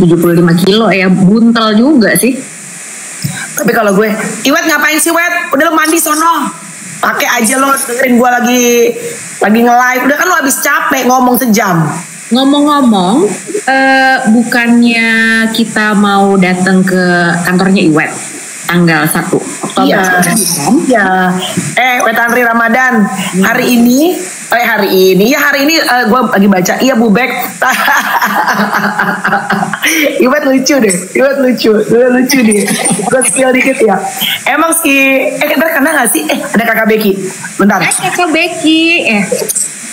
75 kilo ya, buntel juga sih. Tapi kalau gue, Iwet ngapain sih Wet? Udah lo mandi sono, pakai aja lo dengerin gue lagi nge-live. Udah kan lo habis capek ngomong sejam. Ngomong-ngomong, bukannya kita mau datang ke kantornya Iwet tanggal 1 Oktober? Iya. Wetandri Ramadan. Hari ini gue lagi baca. Iya Bu Bek. Iwet lucu deh. Lucu deh. Gue spill dikit ya. Emang kita kenal gak sih? Ada kakak Becky. Bentar. Kakak Becky.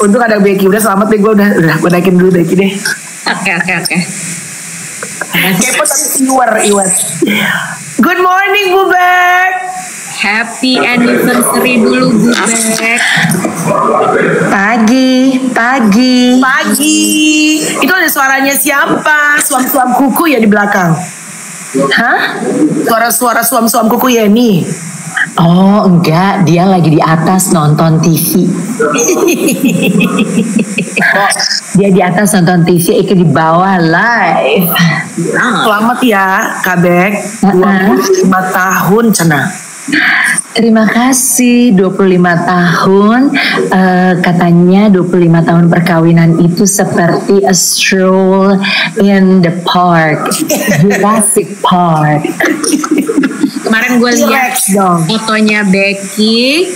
Untuk ada Becky. Udah selamat deh, gue gue naikin dulu Becky deh. Oke. Kepo tapi viewer Iwet. Good morning Bu Bek. Happy anniversary dulu Bu Bek. Pagi. Itu ada suaranya siapa? Suam-suam kuku ya di belakang. Hah? Suara suam-suam kuku ya nih. Oh enggak, dia lagi di atas nonton TV. Dia di atas nonton TV, Ike di bawah live. Selamat ya Kak Bek, 25 tahun Cena. Terima kasih, 25 tahun. Katanya 25 tahun perkawinan itu seperti a stroll in the park, Jurassic Park. Kemarin gue lihat fotonya Becky,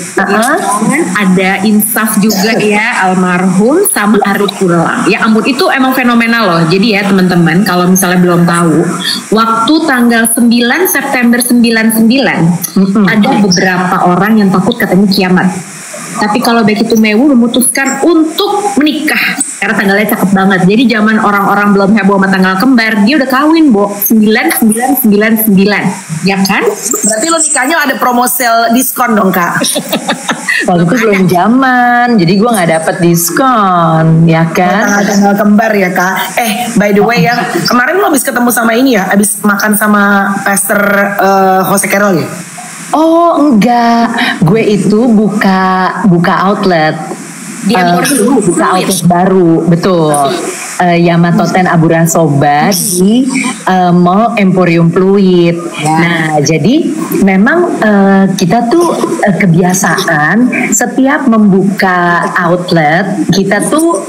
ada Insaf juga ya, almarhum sama Ari Pulang. Ya ampun, itu emang fenomenal loh. Jadi ya teman-teman, kalau misalnya belum tahu, waktu tanggal 9 September 99 ada beberapa orang yang takut katanya kiamat. Tapi kalau Becky Tumewu memutuskan untuk menikah karena tanggalnya cakep banget. Jadi zaman orang-orang belum heboh sama tanggal kembar, dia udah kawin, Bo. 9999. Ya kan? Berarti lo nikahnya ada promo sale diskon dong, Kak. Waktu itu belum zaman, jadi gue nggak dapet diskon, ya kan? Tanggal kembar ya, Kak. By the way ya, kemarin lo habis ketemu sama ini ya, habis makan sama Pastor Jose Carol ya? Oh enggak, gue itu buka outlet. Buka outlet baru, betul. Yamatoten Aburasoba di Mall Emporium Fluid. Nah, jadi memang kita tuh kebiasaan setiap membuka outlet, kita tuh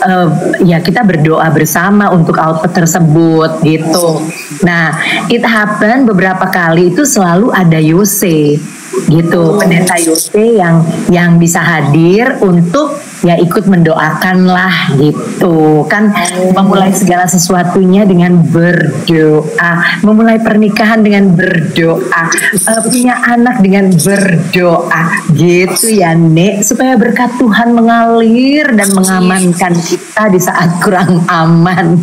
ya kita berdoa bersama untuk outlet tersebut gitu. Nah, it happen beberapa kali itu selalu ada Yose gitu, pendeta Yose yang bisa hadir untuk ya ikut mendoakan lah gitu kan, memulai segala sesuatunya dengan berdoa, memulai pernikahan dengan berdoa, punya anak dengan berdoa gitu ya Nek, supaya berkat Tuhan mengalir dan mengamankan kita di saat kurang aman.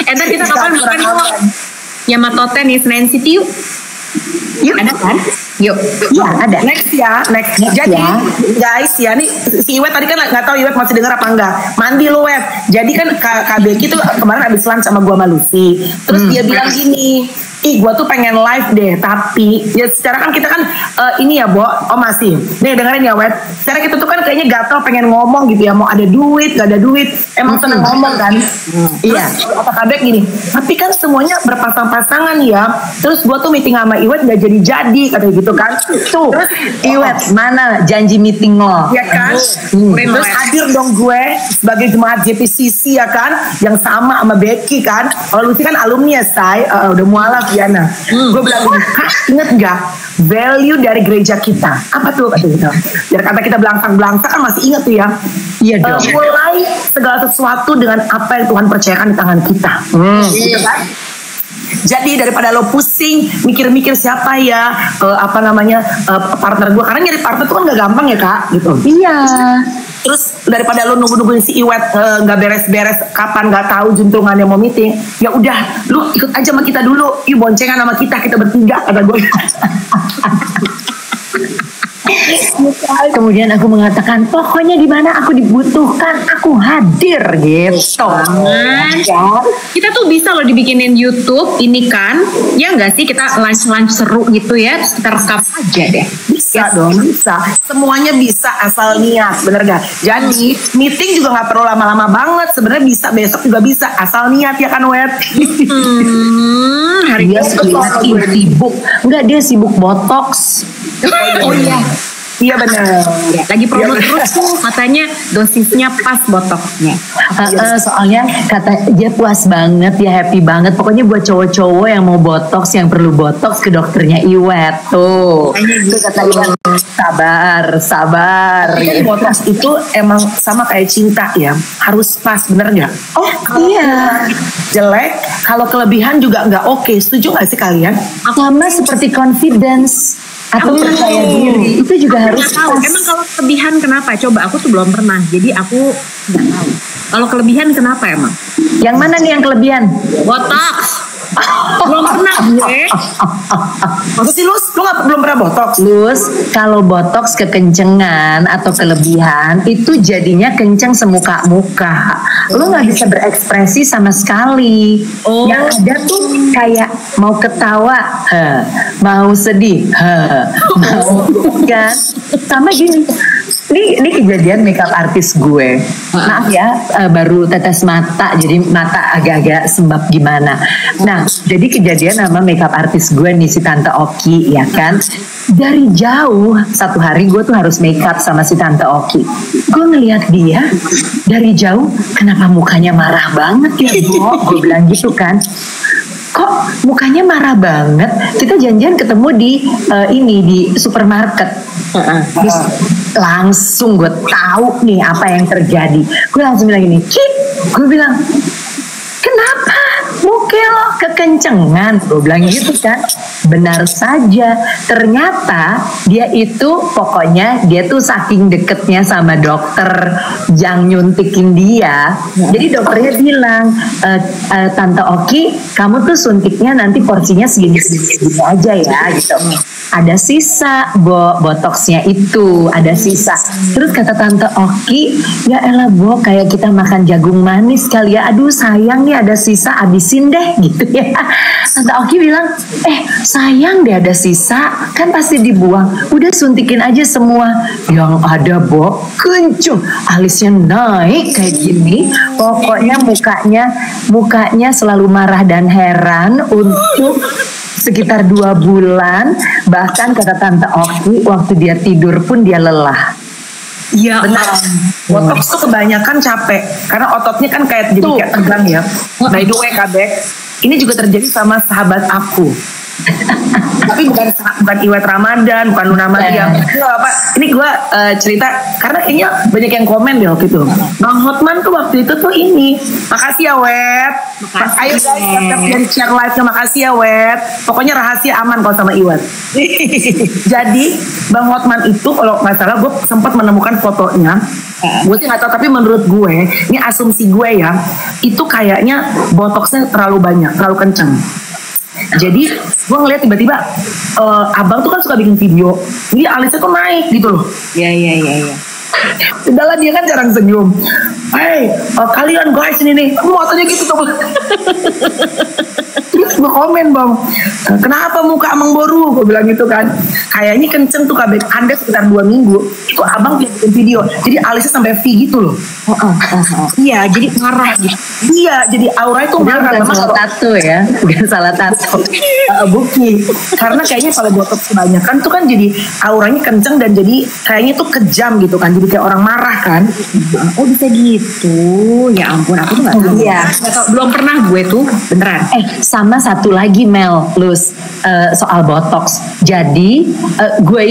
Entar kita kapan makan Yamatoten di Senayan City yuk? Yuk, ada kan? Yuk. Ya, ada. Next. Jadi ya. Guys ya, nih si Iwet tadi kan nggak tahu Iwet masih dengar apa enggak. Mandi lo Wet. Jadi kan Kak Becky tuh kemarin habis lunch sama gua sama Lucy. Terus dia bilang gini, gua tuh pengen live deh, tapi ya secara kan kita kan ini ya Bo, masih. Nih dengerin ya Wet. Secara kita tuh kan kayaknya gatel pengen ngomong gitu ya, mau ada duit, gak ada duit. Emang seneng ngomong kan? Iya. Kata Kak Becky gini, tapi kan semuanya berpasang-pasangan ya. Terus gua tuh meeting sama Iwet gak jadi katanya gitu kan. Tuh, Iwet, mana janji meeting lo? ya kan? Terus hadir dong gue sebagai jemaat JPCC ya kan, yang sama Becky kan. Kalau Lucy kan alumni ya say, udah mualaf ya. Gue bilang, inget gak value dari gereja kita? Apa tuh? Biar kata kita belangsak-belangsak kan masih inget tuh ya. Iya dong. Mulai segala sesuatu dengan apa yang Tuhan percayakan di tangan kita. Gitu kan? Jadi daripada lo pusing mikir-mikir siapa ya partner gue, karena nyari partner tuh kan gak gampang ya Kak gitu. Iya. Terus daripada lo nunggu-nungguin si Iwet nggak beres-beres kapan nggak tahu juntrungannya mau meeting, ya udah lu ikut aja sama kita dulu, yuk boncengan sama kita bertiga kata gue. Kemudian aku mengatakan, pokoknya di mana aku dibutuhkan, aku hadir gitu. Kita tuh bisa loh dibikinin YouTube ini kan, ya nggak sih, kita lunch seru gitu ya, kita rekam aja deh. Bisa dong, bisa. Semuanya bisa asal niat, bener gak? Jadi meeting juga nggak perlu lama-lama banget. Sebenarnya bisa besok juga bisa asal niat ya kan, Wet? Hari dia sibuk, enggak dia sibuk botox. Oh iya. Iya benar. Lagi promo terus tuh katanya dosisnya pas botoxnya. Soalnya kata dia puas banget, dia happy banget. Pokoknya buat cowok-cowok yang mau botox, yang perlu botox ke dokternya Iwet tuh. Itu katanya sabar. Kan botox itu emang sama kayak cinta ya, harus pas, bener nggak? Oh iya. Jelek, kalau kelebihan juga nggak oke. Setuju nggak sih kalian? Sama seperti confidence atau percaya diri itu juga harus tahu. Emang kalau kelebihan kenapa? Coba aku tuh belum pernah, jadi aku nggak tahu. Kalau kelebihan kenapa emang? Yang mana nih yang kelebihan? Botox. Belum pernah gue. Maksud sih Lus, lu belum pernah botox? Lus, kalau botox kekencengan atau kelebihan itu jadinya kenceng semuka-muka. Lu nggak bisa berekspresi sama sekali. Yang ada tuh kayak mau ketawa, mau sedih, mau kan. Sama gini. Ini kejadian makeup artis gue. Maaf ya, baru tetes mata, jadi mata agak-agak sembab gimana. Nah, jadi kejadian sama makeup artis gue nih, si Tante Oki, ya kan. Dari jauh, satu hari gue tuh harus makeup sama si Tante Oki. Gue ngeliat dia, dari jauh, kenapa mukanya marah banget ya, Bo? Gue bilang gitu kan. Kok mukanya marah banget? Kita janjian ketemu di di supermarket. Terus langsung gue tahu nih apa yang terjadi. Gue langsung bilang gini, Cip, gue bilang, kenapa muka lo kekencengan? Gue bilang gitu kan. Benar saja, ternyata dia itu pokoknya dia tuh saking deketnya sama dokter yang nyuntikin dia. Jadi dokternya bilang, Tante Oki, kamu tuh suntiknya nanti porsinya segini-segini aja ya gitu. Ada sisa botoxnya itu, ada sisa. Terus kata Tante Oki, ya elah Bo, kayak kita makan jagung manis kali ya. Aduh sayang nih ada sisa, abisin deh gitu ya. Tante Oki bilang, sayang deh ada sisa, kan pasti dibuang. Udah suntikin aja semua. Yang ada Bo, kencung, alisnya naik kayak gini. Pokoknya mukanya selalu marah dan heran untuk sekitar 2 bulan. Bahkan kata Tante Oki, waktu dia tidur pun dia lelah. Iya benar. Botox tuh kebanyakan capek karena ototnya kan kayak jadi kayak tegang ya. By the way Kabek, ini juga terjadi sama sahabat aku. Tapi bukan Iwet Ramadan, bukan Luna Maria. Ini gue cerita karena kayaknya banyak yang komen deh waktu itu. Bang Hotman tuh waktu itu tuh ini, makasih ya Wet. Ayo guys, share live-nya, makasih ya Wet. Pokoknya rahasia aman kalau sama Iwet. Jadi Bang Hotman itu kalau nggak salah gue sempat menemukan fotonya. Gue sih nggak tahu, tapi menurut gue, ini asumsi gue ya, itu kayaknya botoxnya terlalu banyak, terlalu kenceng. Jadi gue ngeliat tiba-tiba abang tuh kan suka bikin video, jadi alisnya tuh naik gitu loh. Iya. Padahal dia kan jarang senyum. Kalian guys ini nih, fotonya gitu tuh. Terus gue komen Bang, kenapa muka Amang Boru? Gue bilang gitu kan. Kayaknya kenceng tuh Kabek, Anda sekitar 2 minggu itu abang bikin video, jadi alisnya sampai V gitu loh. Iya, jadi marah gitu. Iya, jadi aura itu marah. Bukan salah tato ya, bukan salah tato. Bukti. Karena kayaknya kalau botox kebanyakan tuh kan jadi auranya kenceng dan jadi kayaknya tuh kejam gitu kan, jadi kayak orang marah kan. Oh bisa gitu. Ya ampun, aku tuh nggak tahu. Iya. Belum pernah gue tuh beneran. Sama satu lagi Mel, Lus, soal botox. Jadi gue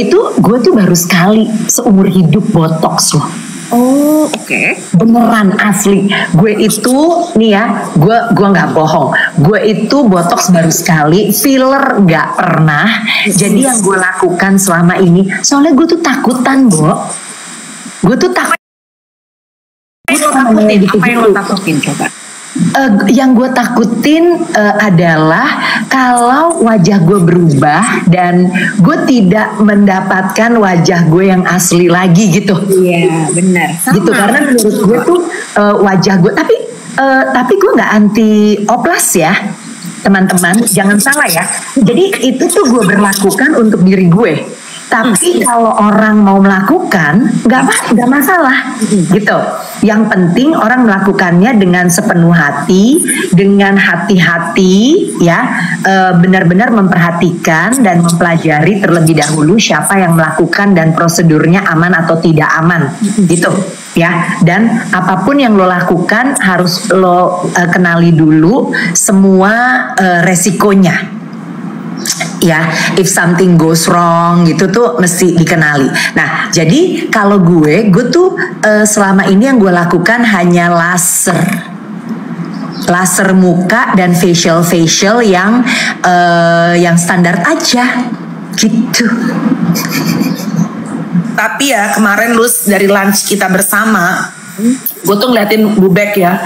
tuh baru sekali seumur hidup botox loh. Oh oke. Beneran asli. Gue itu nih ya, gue nggak bohong. Gue itu botox baru sekali, filler nggak pernah. Jadi yang gue lakukan selama ini, soalnya gue tuh takutan, Bo. Gue tuh takut. Apa yang lo takutin coba? Yang gue takutin adalah kalau wajah gue berubah dan gue tidak mendapatkan wajah gue yang asli lagi gitu. Iya, benar. Gitu, karena menurut gue tuh wajah gue, tapi gue nggak anti oplas ya, teman-teman, jangan salah ya. Jadi itu tuh gue berlakukan untuk diri gue. Tapi kalau orang mau melakukan, nggak masalah, gitu. Yang penting orang melakukannya dengan sepenuh hati, dengan hati-hati, ya, benar-benar memperhatikan dan mempelajari terlebih dahulu siapa yang melakukan dan prosedurnya aman atau tidak aman, gitu, ya. Dan apapun yang lo lakukan harus lo kenali dulu semua resikonya. Ya, if something goes wrong gitu tuh mesti dikenali. Nah, jadi kalau gue tuh selama ini yang gue lakukan hanya laser muka dan facial yang standar aja gitu. Tapi ya kemarin Lus dari lunch kita bersama, gue tuh ngeliatin Bubek ya,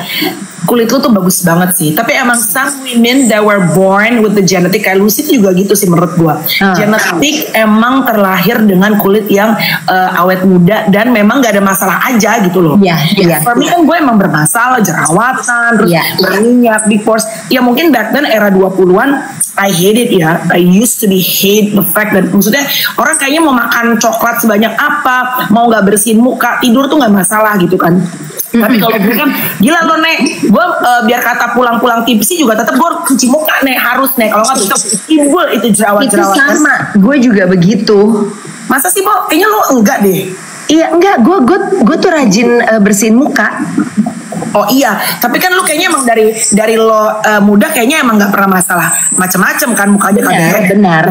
kulit lu tuh bagus banget sih. Tapi emang some women that were born with the genetic, kayak Lucy juga gitu sih menurut gue. Genetik emang terlahir dengan kulit yang awet muda dan memang gak ada masalah aja gitu loh. For me kan gue emang bermasalah, jerawatan, terus berminyak, big pores. Ya mungkin back then era 20-an I hate it ya. I used to be hate the fact that maksudnya orang kayaknya mau makan coklat sebanyak apa, mau gak bersihin muka, tidur tuh gak masalah gitu kan. Tapi kalau gue kan gila lo Nek, gue biar kata pulang-pulang tipsi juga tetap gue cuci muka Nek, harus Nek, kalau nggak tetap timbul itu jerawat-jerawat. Itu sama, gue juga begitu. Masa sih Bo? Kayaknya lo enggak deh. Iya enggak, gue tuh rajin bersihin muka. Oh iya, tapi kan lu kayaknya emang dari lo muda kayaknya emang nggak pernah masalah macem-macem kan mukanya kan. Benar.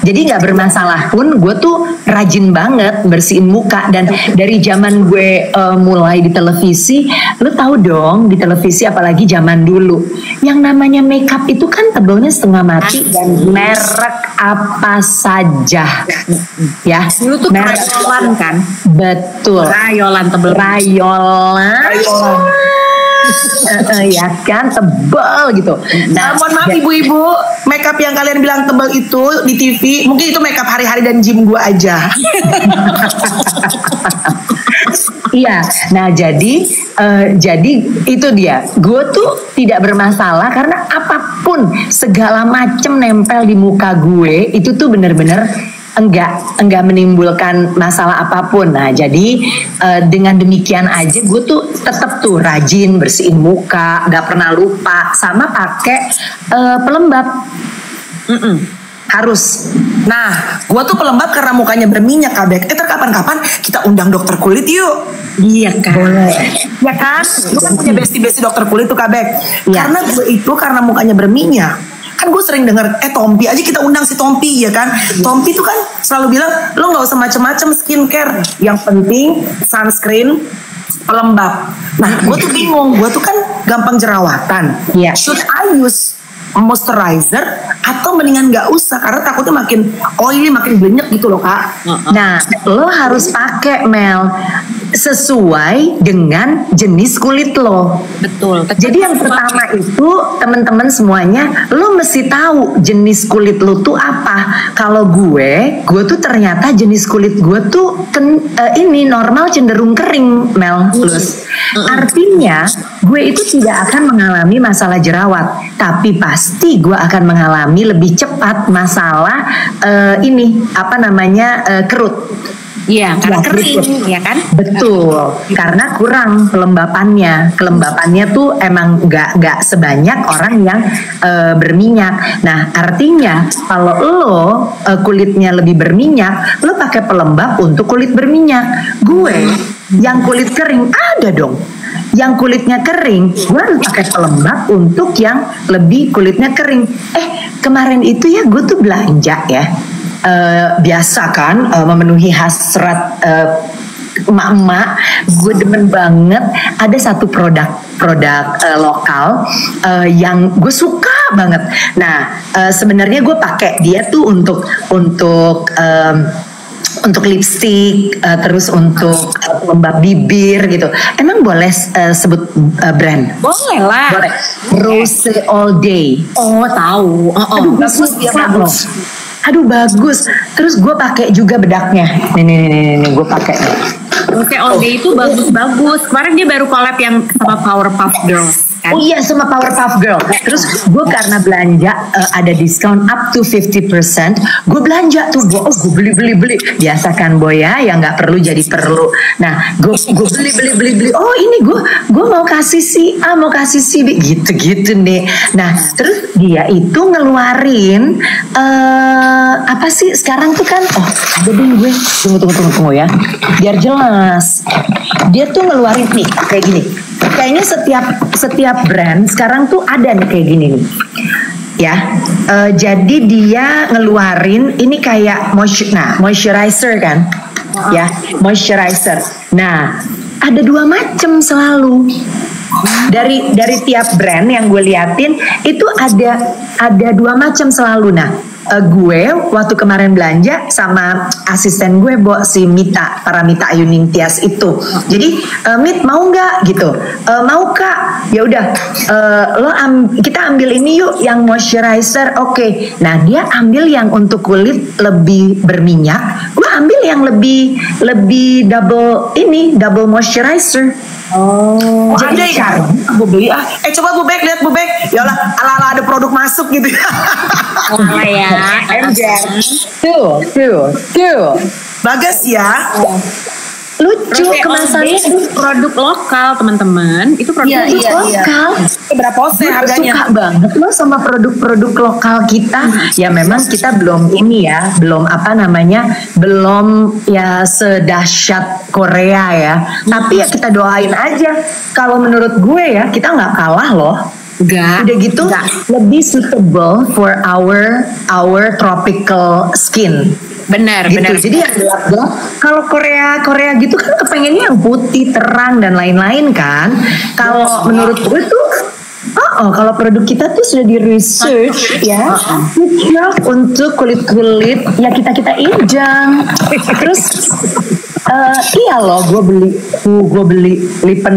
Jadi nggak bermasalah pun gue tuh rajin banget bersihin muka. Dan dari zaman gue mulai di televisi, lu tahu dong di televisi apalagi zaman dulu yang namanya makeup itu kan tebelnya setengah mati dan merek apa saja ya. Dulu tuh rayolan kan. Betul. Rayolan tebel. Rayolan. Ya kan, tebal gitu. Nah, mohon maaf ibu-ibu, makeup yang kalian bilang tebal itu di TV, mungkin itu makeup hari-hari dan gym gue aja. Iya, nah jadi itu dia. Gue tuh tidak bermasalah karena apapun segala macem nempel di muka gue itu tuh bener-bener enggak menimbulkan masalah apapun. Nah jadi dengan demikian aja gue tuh tetap tuh rajin bersihin muka, nggak pernah lupa, sama pakai pelembab. Harus. Nah, gue tuh pelembab karena mukanya berminyak Kabek. Kapan-kapan kita undang dokter kulit yuk. Iya kan. Boleh. Ya kan? Lu kan punya bestie dokter kulit tuh Kabek. Ya. Karena gue itu karena mukanya berminyak. Kan gue sering denger, Tompi aja kita undang si Tompi ya kan. Tompi tuh kan selalu bilang, lo gak usah macem-macem skincare. Yang penting sunscreen, pelembab. Nah gue tuh bingung, gue tuh kan gampang jerawatan. Should I use moisturizer atau mendingan gak usah karena takutnya makin oily, makin banyak gitu loh Kak. Nah lo harus pakai Mel sesuai dengan jenis kulit lo. Betul. Jadi yang pertama itu teman-teman semuanya, lo mesti tahu jenis kulit lo tuh apa. Kalau gue tuh ternyata jenis kulit gue tuh ini normal cenderung kering Mel. Artinya gue itu tidak akan mengalami masalah jerawat, tapi pasti gue akan mengalami lebih cepat masalah kerut. Iya, karena kering, ya kan? Betul, karena kurang kelembapannya. Kelembapannya tuh emang nggak sebanyak orang yang berminyak. Nah, artinya kalau lo kulitnya lebih berminyak, lo pakai pelembab untuk kulit berminyak. Gue yang kulit kering ada dong. Yang kulitnya kering, gue harus pakai pelembab untuk yang lebih kulitnya kering. Kemarin itu ya gue tuh belanja ya. Biasa kan memenuhi hasrat emak-emak, gue demen banget ada satu produk lokal yang gue suka banget. Nah sebenarnya gue pakai dia tuh untuk untuk lipstick, terus untuk pelembab bibir gitu. Emang boleh sebut brand? Boleh lah. Boleh. Rose All Day. Oh tahu. Aduh, bagus dia bagus. Aduh bagus. Terus gue pakai juga bedaknya. Nih gue pakai. Rose All Day itu bagus-bagus. Kemarin dia baru collab yang sama Powerpuff Girls. Oh iya, sama Powerpuff Girl. Terus gue karena belanja ada diskon up to 50%, gue belanja tuh, gue beli. Biasa kan Boy ya, yang nggak perlu jadi perlu. Nah, gue beli. Oh ini gue mau kasih si A, mau kasih si B, gitu nih. Nah, terus dia itu ngeluarin apa sih sekarang tuh kan? Oh, ada deh gue. Tunggu ya, biar jelas. Dia tuh ngeluarin nih kayak gini. Kayaknya setiap brand sekarang tuh ada nih kayak gini nih ya. Jadi dia ngeluarin ini kayak moisturizer kan ya, moisturizer. Nah ada 2 macam selalu dari tiap brand yang gue liatin itu ada 2 macam selalu. Nah gue waktu kemarin belanja sama asisten gue si Paramita Ayuning Tias itu, jadi Mit mau nggak gitu, mau Kak, ya udah kita ambil ini yuk yang moisturizer. Oke. Nah dia ambil yang untuk kulit lebih berminyak, gue ambil yang lebih double moisturizer. Oh, ada ya? Gue beli coba Bu Bek, lihat Bu Bek. Yalah, ala-ala ada produk masuk gitu. Oh ya. Ember. Tuh. Bagus ya. Lucu kemasannya. Produk lokal teman-teman. Itu produk lokal. Berapa persen harganya? Suka banget loh sama produk-produk lokal kita. Ya memang kita belum belum ya sedahsyat Korea ya. Tapi ya kita doain aja. Kalau menurut gue ya kita nggak kalah loh. Udah gitu lebih suitable for our tropical skin. Benar. Jadi yang gelap-gelap, kalau Korea gitu kan kepengennya yang putih, terang dan lain-lain kan. Kalau menurut gue tuh kalau produk kita tuh sudah di research ya, untuk kulit ya kita injang. Terus iya loh, gue beli lipen,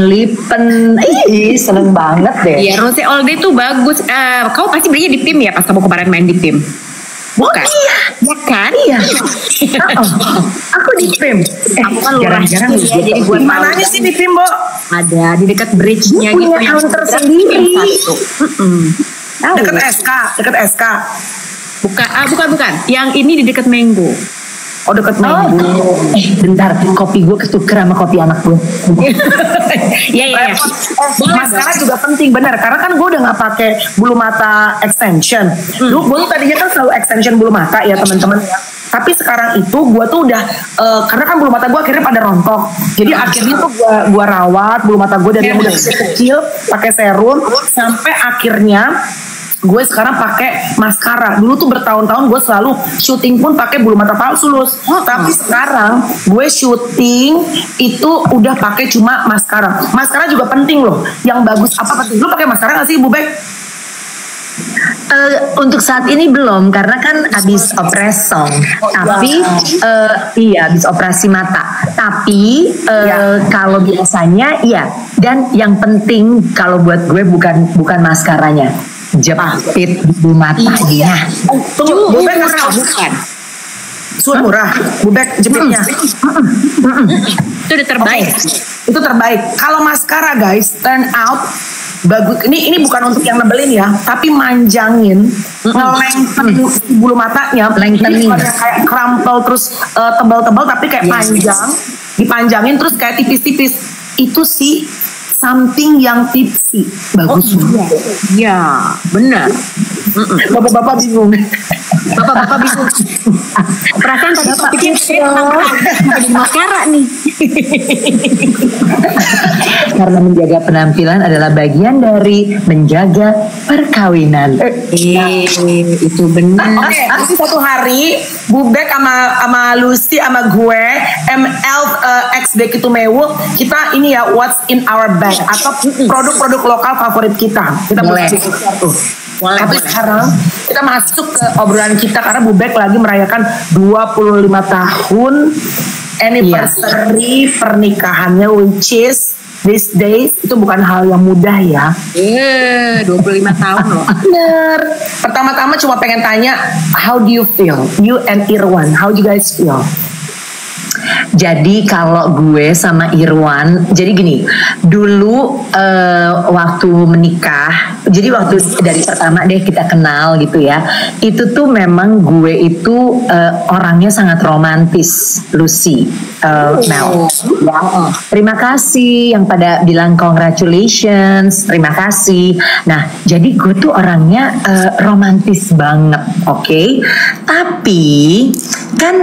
seneng banget deh. Iya, Rose All Day tuh bagus. Kau pasti belinya di PIM ya pas kamu kemarin main di PIM? Bukan? Iya. Ya kan? Iya. Aku di PIM. Aku kan jarang-jarang ya, jadi gue mananya sih di PIM, Bo? Ada di dekat bridge-nya gitu. Punya counter sendiri. Dekat SK. Bukan. Yang ini di dekat Mango. Oh, dekat Mango. Bentar, kopi gue ketuker sama kopi anak gue. Iya. Maskara juga penting, benar. Karena kan gue udah nggak pakai bulu mata extension. Dulu gue tadinya kan selalu extension bulu mata ya teman-teman. Tapi sekarang itu gue tuh udah karena kan bulu mata gue akhirnya pada rontok. Jadi akhirnya tuh gue rawat bulu mata gue dari yang udah kecil pakai serum sampai akhirnya gue sekarang pakai maskara. Dulu tuh bertahun-tahun gue selalu syuting pun pakai bulu mata palsu, tapi sekarang gue syuting itu udah pakai cuma maskara. Maskara juga penting loh. Yang bagus apa penting? Lu pakai maskara nggak sih, Bu Bek? Untuk saat ini belum, karena kan habis operasi. Tapi habis operasi mata. Tapi kalau biasanya dan yang penting kalau buat gue bukan maskaranya, jepit bulu matanya. Tunggu, Bu Bek bukan. Murah, Bu Bek jepitnya. Itu udah terbaik. Itu terbaik. Kalau maskara guys, turn out bagus. Ini bukan untuk yang nebelin ya, tapi manjangin, ngelengketin bulu matanya, lengthening. Kayak crumple terus tebal-tebal tapi kayak panjang, dipanjangin terus kayak tipis-tipis. Itu sih something yang tipsy, bagus. Iya, benar. Bapak-bapak bingung. Bapak-bapak bingung. Perasaan tadi aku pikir jadi maskara nih. Karena menjaga penampilan adalah bagian dari menjaga perkawinan. Itu benar. Oke, nanti suatu hari Bu Bek sama Lucy sama gue ML X Bek itu Mewu, kita ini ya what's in our bag atau produk-produk lokal favorit kita. Kita boleh. Tapi sekarang kita masuk ke obrolan kita karena Bubek lagi merayakan 25 tahun anniversary pernikahannya, which is these days itu bukan hal yang mudah ya. 25 tahun loh. Bener. Pertama-tama cuma pengen tanya, how do you feel? You and Irwan, how do you guys feel? Jadi kalau gue sama Irwan, jadi gini, dulu waktu menikah, jadi waktu dari pertama deh kita kenal gitu ya, itu tuh memang gue itu orangnya sangat romantis, Lucy, Mel. Terima kasih yang pada bilang congratulations, terima kasih. Nah, jadi gue tuh orangnya romantis banget, oke? Tapi kan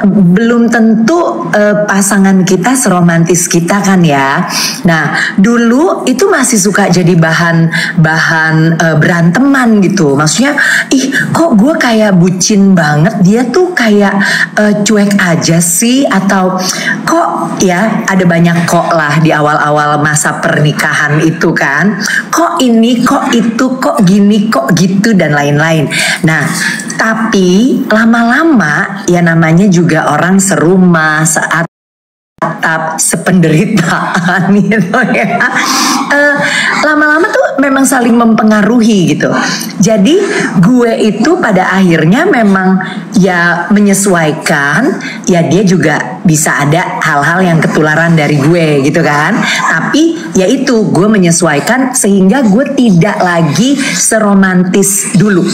belum tentu pasangan kita seromantis kita kan ya. Nah, dulu itu masih suka jadi bahan beranteman gitu. Maksudnya, ih kok gue kayak bucin banget, dia tuh kayak cuek aja sih, atau kok ya ada banyak kok lah di awal-awal masa pernikahan itu kan. Kok ini, kok itu, kok gini, kok gitu dan lain-lain. Nah, tapi lama-lama ya namanya juga orang serumah, seatap, sependeritaan gitu ya. Lama-lama tuh memang saling mempengaruhi gitu. Jadi gue itu pada akhirnya memang ya menyesuaikan, ya dia juga bisa ada hal-hal yang ketularan dari gue gitu kan. Tapi ya itu gue menyesuaikan sehingga gue tidak lagi seromantis dulu.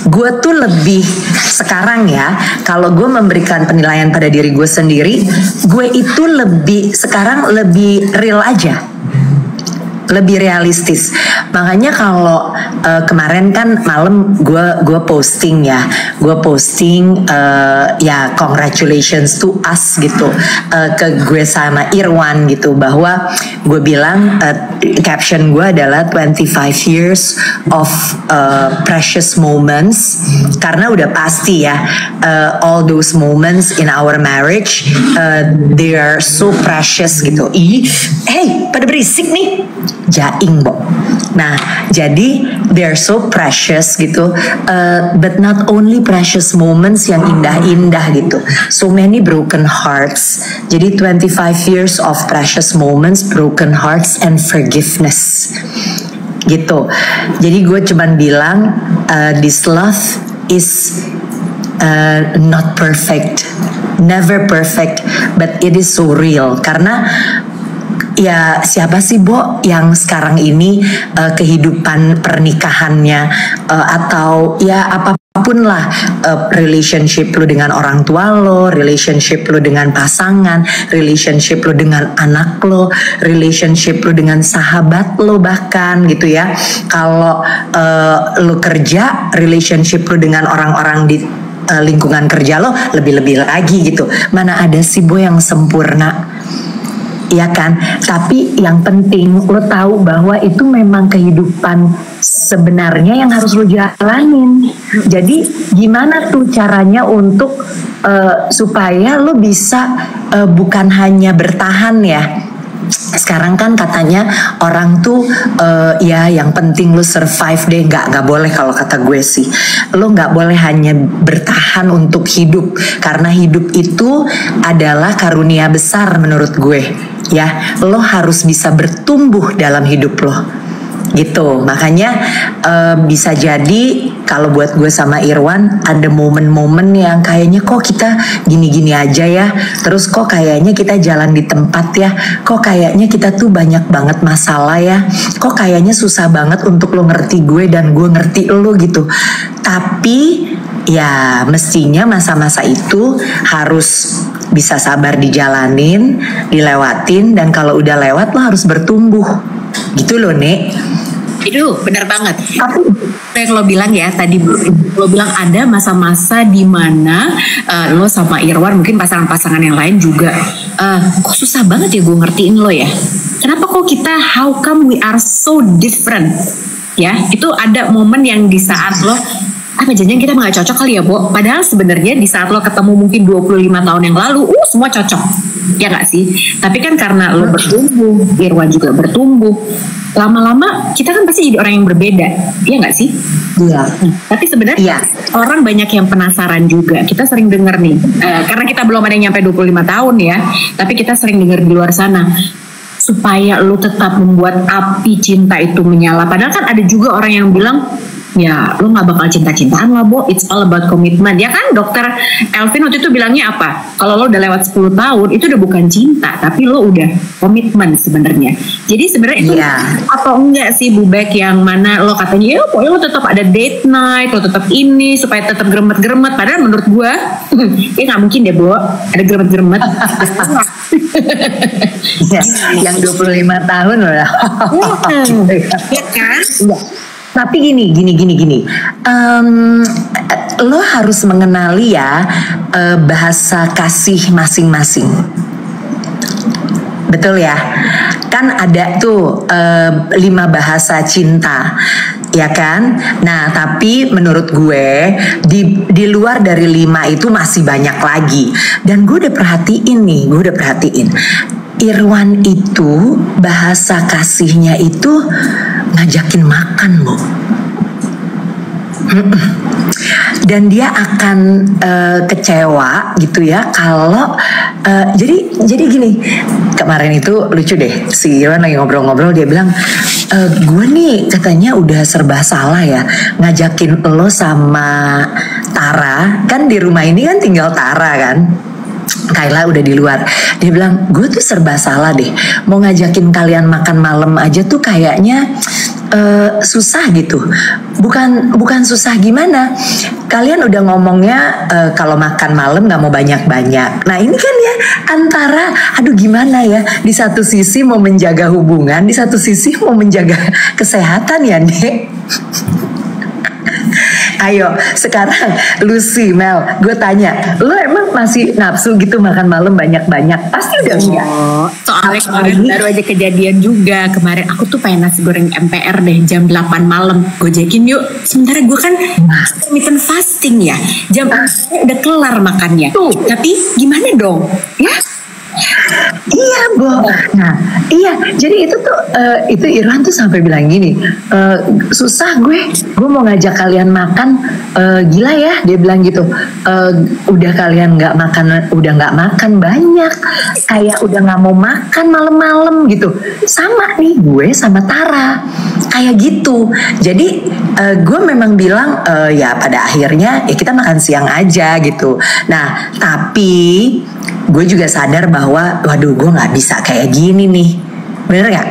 Gue tuh lebih sekarang ya, kalau gue memberikan penilaian pada diri gue sendiri, gue itu sekarang lebih real aja, lebih realistis. Makanya kalau kemarin kan malam gue posting ya, ya congratulations to us gitu, ke gue sama Irwan gitu, bahwa gue bilang caption gue adalah 25 years of precious moments, karena udah pasti ya all those moments in our marriage they are so precious gitu. Hey pada berisik nih, jaing Bo. Nah jadi they're so precious gitu, but not only precious moments yang indah-indah gitu, so many broken hearts. Jadi 25 years of precious moments, broken hearts and forgiveness gitu. Jadi gue cuman bilang this love is not perfect, never perfect, but it is so real. Karena ya siapa sih Bo yang sekarang ini kehidupan pernikahannya atau ya apapun lah, relationship lo dengan orang tua lo, relationship lo dengan pasangan, relationship lo dengan anak lo, relationship lo dengan sahabat lo bahkan gitu ya. Kalau lo kerja, relationship lo dengan orang-orang di lingkungan kerja lo lebih-lebih lagi gitu. Mana ada sih Bo yang sempurna, ya kan? Tapi yang penting lo tahu bahwa itu memang kehidupan sebenarnya yang harus lo jalanin. Jadi gimana tuh caranya untuk supaya lo bisa bukan hanya bertahan ya. Sekarang kan katanya orang tuh ya yang penting lo survive deh. Nggak boleh, kalau kata gue sih lo nggak boleh hanya bertahan untuk hidup, karena hidup itu adalah karunia besar menurut gue ya. Lo harus bisa bertumbuh dalam hidup lo gitu. Makanya bisa jadi kalau buat gue sama Irwan ada momen-momen yang kayaknya kok kita gini-gini aja ya, terus kok kayaknya kita jalan di tempat ya, kok kayaknya kita tuh banyak banget masalah ya, kok kayaknya susah banget untuk lo ngerti gue dan gue ngerti lo gitu. Tapi ya mestinya masa-masa itu harus bisa sabar dijalanin, dilewatin, dan kalau udah lewat lo harus bertumbuh gitu loh Nek. Itu benar banget. Tapi yang lo bilang ya tadi, lo bilang ada masa-masa di mana lo sama Irwan, mungkin pasangan-pasangan yang lain juga, kok susah banget ya gue ngertiin lo ya. Kenapa kok kita, how come we are so different? Ya, itu ada momen yang di saat lo, apa jangan kita nggak cocok kali ya, Bo? Padahal sebenarnya di saat lo ketemu mungkin 25 tahun yang lalu, semua cocok, ya nggak sih? Tapi kan karena lo bertumbuh, Irwan juga bertumbuh, lama-lama kita kan pasti jadi orang yang berbeda, ya nggak sih? Iya. Tapi sebenarnya orang banyak yang penasaran juga. Kita sering dengar nih, karena kita belum ada yang nyampe 25 tahun ya, tapi kita sering dengar di luar sana, supaya lo tetap membuat api cinta itu menyala. Padahal kan ada juga orang yang bilang, ya lo gak bakal cinta-cintaan lah, Bo, it's all about commitment. Ya kan dokter Elvin waktu itu bilangnya apa? Kalau lo udah lewat 10 tahun itu udah bukan cinta, tapi lo udah komitmen sebenarnya. Jadi sebenarnya itu atau enggak sih Bu Bek, yang mana lo katanya ya pokoknya lo tetap ada date night, lo tetap ini supaya tetap geremet-geremet. Padahal menurut gue ya gak mungkin deh, Bo, ada geremet-geremet. Yang 25 tahun loh. Ya kan? Tapi gini, lo harus mengenali ya bahasa kasih masing-masing. Betul ya? Kan ada tuh 5 bahasa cinta, ya kan? Nah, tapi menurut gue di luar dari 5 itu masih banyak lagi. Dan gue udah perhatiin. Irwan itu bahasa kasihnya itu ngajakin makan, Bu. Dan dia akan kecewa gitu ya kalau jadi gini, kemarin itu lucu deh, si Irwan lagi ngobrol-ngobrol, dia bilang gue nih katanya udah serba salah ya ngajakin lo sama Tara, kan di rumah ini kan tinggal Tara kan, Kayla udah di luar. Dia bilang gue tuh serba salah deh, mau ngajakin kalian makan malam aja tuh kayaknya susah gitu. Bukan susah gimana, kalian udah ngomongnya kalau makan malam gak mau banyak-banyak. Nah ini kan ya antara aduh gimana ya, di satu sisi mau menjaga hubungan, di satu sisi mau menjaga kesehatan ya Nek. Ayo sekarang Lucy, Mel, gue tanya, lo emang masih nafsu gitu makan malam banyak-banyak? Pasti udah enggak. Soalnya kemarin baru aja kejadian juga. Kemarin aku tuh pengen nasi goreng MPR deh jam 8 malam. Gojekin yuk. Sementara gue kan intermittent fasting ya. Jam 8 udah kelar makannya. Tuh, tapi gimana dong? Ya? Iya, Bo. Nah, iya. Jadi itu tuh itu Irwan tuh sampai bilang gini, susah gue mau ngajak kalian makan, gila ya, dia bilang gitu. Udah kalian nggak makan banyak, kayak udah nggak mau makan malam-malam gitu. Sama nih gue sama Tara, kayak gitu. Jadi gue memang bilang ya pada akhirnya ya kita makan siang aja gitu. Nah, tapi gue juga sadar bahwa waduh gue nggak bisa kayak gini nih, bener nggak?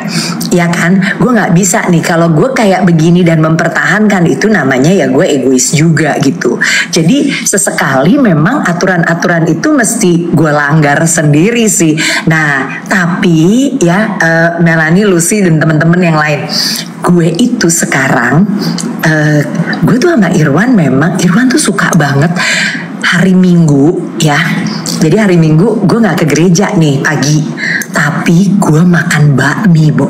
Ya kan, gue nggak bisa nih kalau gue kayak begini dan mempertahankan itu, namanya ya gue egois juga gitu. Jadi sesekali memang aturan-aturan itu mesti gue langgar sendiri sih. Nah tapi ya Melanie, Lucy dan teman-teman yang lain, gue itu sekarang gue tuh sama Irwan, memang Irwan tuh suka banget hari Minggu ya. Jadi hari Minggu gue gak ke gereja nih pagi, tapi gue makan bakmi, Bo.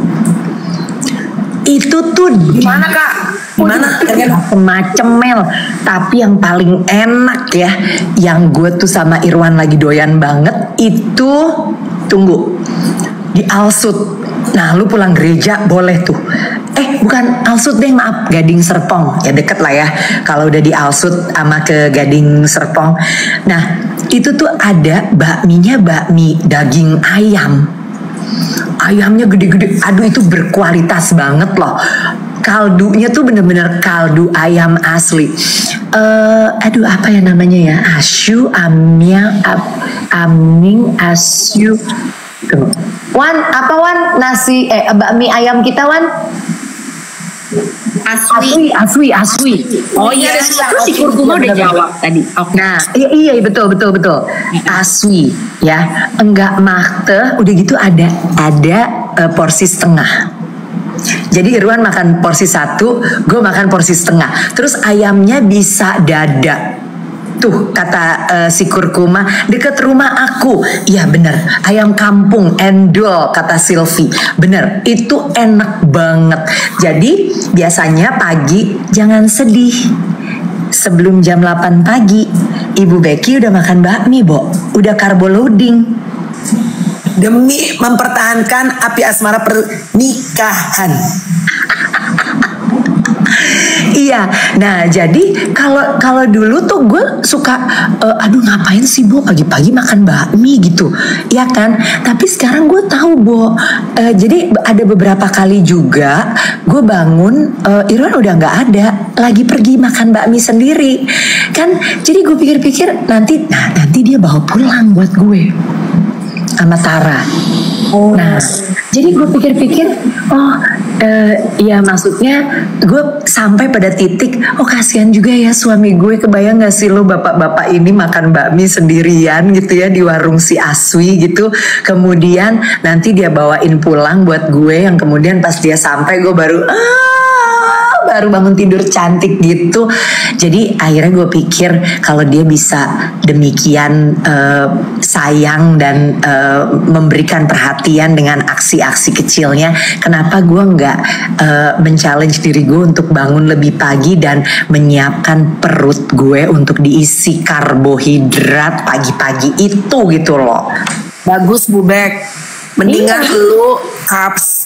Itu tuh gimana Kak? Gimana? Macem Mel. Tapi yang paling enak ya, yang gue tuh sama Irwan lagi doyan banget itu, tunggu, di Alsut. Nah lu pulang gereja boleh tuh. Bukan Alsut deh, maaf, Gading Serpong. Ya deket lah ya kalau udah di Alsut sama ke Gading Serpong. Nah itu tuh ada bakminya, bakmi daging ayam. Ayamnya gede-gede, aduh itu berkualitas banget loh. Kaldunya tuh bener-bener kaldu ayam asli. Aduh apa ya namanya ya, asyu, aming, asyu. Wan, apa Wan? Nasi, bakmi ayam kita Wan? Aswi. Oh iya, itu si Kurkuma udah jawab tadi. Okay. Nah, iya betul. Aswi ya, enggak mate, udah gitu ada porsi setengah. Jadi Irwan makan porsi 1, gue makan porsi setengah. Terus ayamnya bisa dada. Tuh kata si Kurkuma, deket rumah aku. Iya bener, ayam kampung endol kata Silvi. Bener, itu enak banget. Jadi biasanya pagi jangan sedih, sebelum jam 8 pagi Ibu Becky udah makan bakmi, Bo. Udah carbo loading. Demi mempertahankan api asmara pernikahan. Iya, nah jadi kalau dulu tuh gue suka, aduh ngapain sih Bo pagi-pagi makan bakmi gitu, ya kan? Tapi sekarang gue tahu Bo, jadi ada beberapa kali juga gue bangun, Irwan udah nggak ada, lagi pergi makan bakmi sendiri, kan? Jadi gue pikir-pikir nanti dia bawa pulang buat gue sama Tara. Nah, jadi gue pikir-pikir, ya maksudnya gue sampai pada titik, kasihan juga ya suami gue, kebayang gak sih lo bapak-bapak ini makan bakmi sendirian gitu ya di warung si Aswi gitu, kemudian nanti dia bawain pulang buat gue, yang kemudian pas dia sampai gue baru bangun tidur cantik gitu. Jadi akhirnya gue pikir kalau dia bisa demikian sayang dan memberikan perhatian dengan aksi-aksi kecilnya, kenapa gue nggak men-challenge diri gue untuk bangun lebih pagi dan menyiapkan perut gue untuk diisi karbohidrat pagi-pagi itu gitu loh. Bagus Bu Bek. Mendingan lu carbs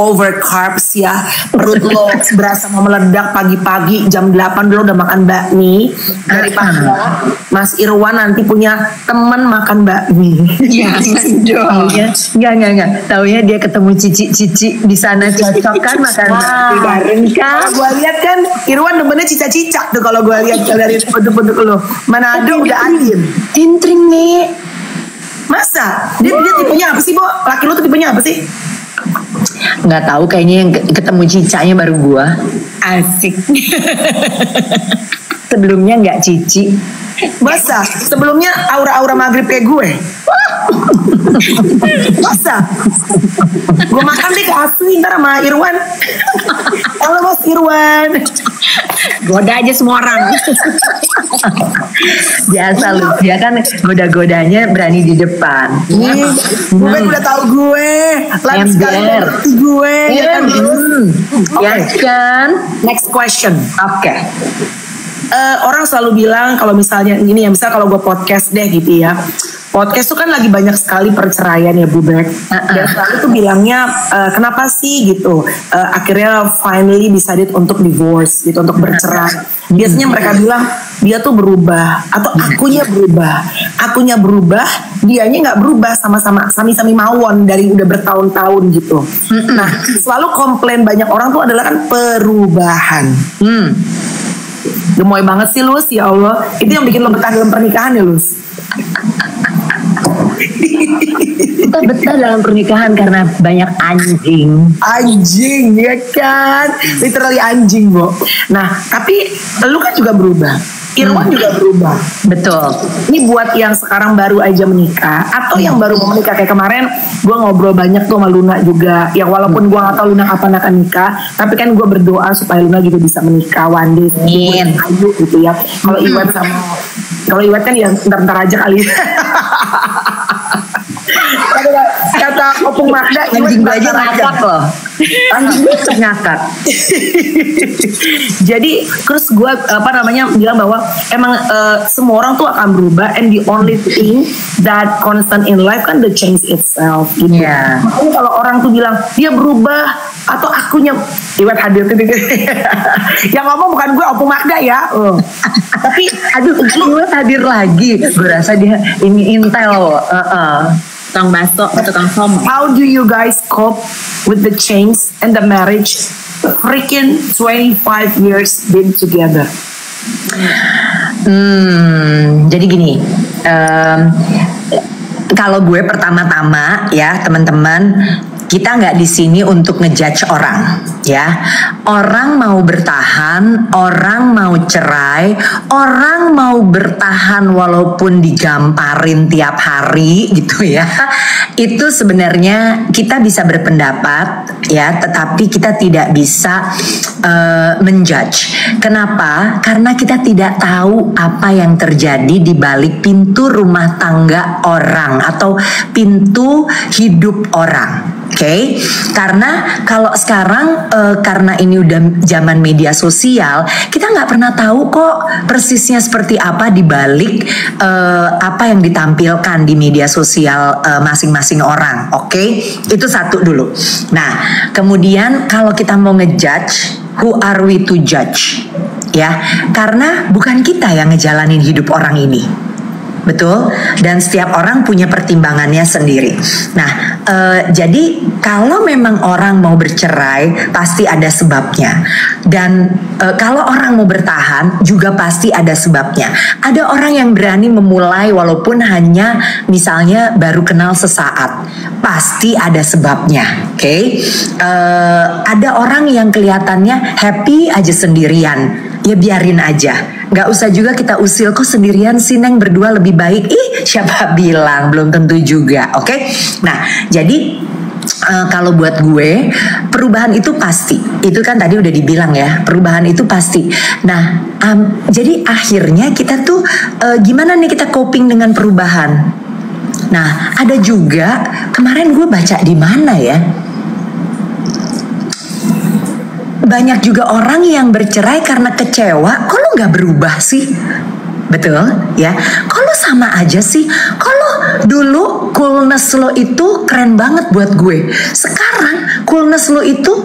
over carbs ya, perut lo berasa mau meledak pagi-pagi jam 8 lo udah makan bakmi, daripada Mas Irwan nanti punya teman makan bakmi. Ya, enggak. Taunya dia ketemu cici-cici di sana, cocok kan makan bakmi bareng kan. Gue lihat kan Irwan demennya cica-cica tuh, kalau gue lihat dari bentuk-bentuk lo. Manado udah adil. Tintring nih. Masa? Dia tipenya apa sih, Bo? Laki lu tuh tipenya apa sih? Nggak tahu, kayaknya yang ketemu cicanya baru gua. Asik. Sebelumnya nggak cici. Masa? Sebelumnya aura-aura maghrib kayak gue. Masa? Gue makan deh ke Asli ntar sama Irwan. Halo Mas Irwan. Goda aja semua orang. Biasa lu, dia kan goda-godanya berani di depan. Gue udah tahu gue. Lain sekali gue. Ya kan? Ya kan? Next question. Oke. Orang selalu bilang kalau misalnya gini ya, misal kalau gue podcast deh gitu ya, podcast tuh kan lagi banyak sekali perceraian ya Bu Bek. Dan selalu tuh bilangnya kenapa sih gitu, akhirnya finally decided untuk divorce gitu, untuk bercerai. Biasanya mereka bilang dia tuh berubah atau akunya berubah, dianya nggak berubah, sama-sama sami-sami mawon dari udah bertahun-tahun gitu. Nah selalu komplain banyak orang tuh adalah kan perubahan. Gemoy banget sih Lus, ya Allah. Itu yang bikin lo betah dalam pernikahan ya Lus. Kita betah dalam pernikahan karena banyak anjing. Anjing ya kan, literally anjing Bo. Nah tapi lu kan juga berubah, Irwan juga berubah. Betul. Ini buat yang sekarang baru aja menikah atau yang baru mau menikah, kayak kemarin gue ngobrol banyak tuh sama Luna juga. Yang walaupun gue gak tahu Luna kapan akan nikah, tapi kan gue berdoa supaya Luna juga bisa menikah one day. Ayo gitu ya. Kalau Iwan kan ya ntar aja kali. Kata Opung Magda, anjing gue aja ngakak loh. Anjing gue ngakak. Jadi terus gue bilang bahwa emang semua orang tuh akan berubah, and the only thing that constant in life kan the change itself gitu. Yeah. Makanya kalau orang tuh bilang dia berubah atau akunya, Iwet hadir tuh yang ngomong bukan gue, Opung Magda ya. Tapi aduh, Iwet hadir lagi. Gue rasa dia ini intel. Tukang baso, tukang som. How do you guys cope with the change and the marriage? Freaking 25 years been together. Jadi gini, kalau gue pertama-tama ya teman-teman, kita nggak di sini untuk ngejudge orang, ya. Orang mau bertahan, orang mau cerai, orang mau bertahan walaupun digamparin tiap hari gitu ya. Itu sebenarnya kita bisa berpendapat ya, tetapi kita tidak bisa menjudge. Kenapa? Karena kita tidak tahu apa yang terjadi di balik pintu rumah tangga orang atau pintu hidup orang. Oke, karena kalau sekarang karena ini udah zaman media sosial, kita nggak pernah tahu kok persisnya seperti apa di balik apa yang ditampilkan di media sosial masing-masing orang. Oke, itu satu dulu. Nah, kemudian kalau kita mau ngejudge, who are we to judge? Ya, karena bukan kita yang ngejalanin hidup orang ini. Betul, dan setiap orang punya pertimbangannya sendiri. Nah, jadi kalau memang orang mau bercerai pasti ada sebabnya. Dan kalau orang mau bertahan juga pasti ada sebabnya. Ada orang yang berani memulai walaupun hanya misalnya baru kenal sesaat, pasti ada sebabnya. Oke, ada orang yang kelihatannya happy aja sendirian. Ya biarin aja, nggak usah juga kita usil, kok sendirian sih Neng, berdua lebih baik. Ih, siapa bilang, belum tentu juga. Oke, nah jadi kalau buat gue perubahan itu pasti. Itu kan tadi udah dibilang ya, perubahan itu pasti. Nah, jadi akhirnya kita tuh gimana nih kita coping dengan perubahan. Nah, ada juga kemarin gue baca di mana ya, banyak juga orang yang bercerai karena kecewa. Kok lo gak berubah sih? Betul ya. Kok lo sama aja sih? Kalau dulu coolness lo itu keren banget buat gue, sekarang coolness lo itu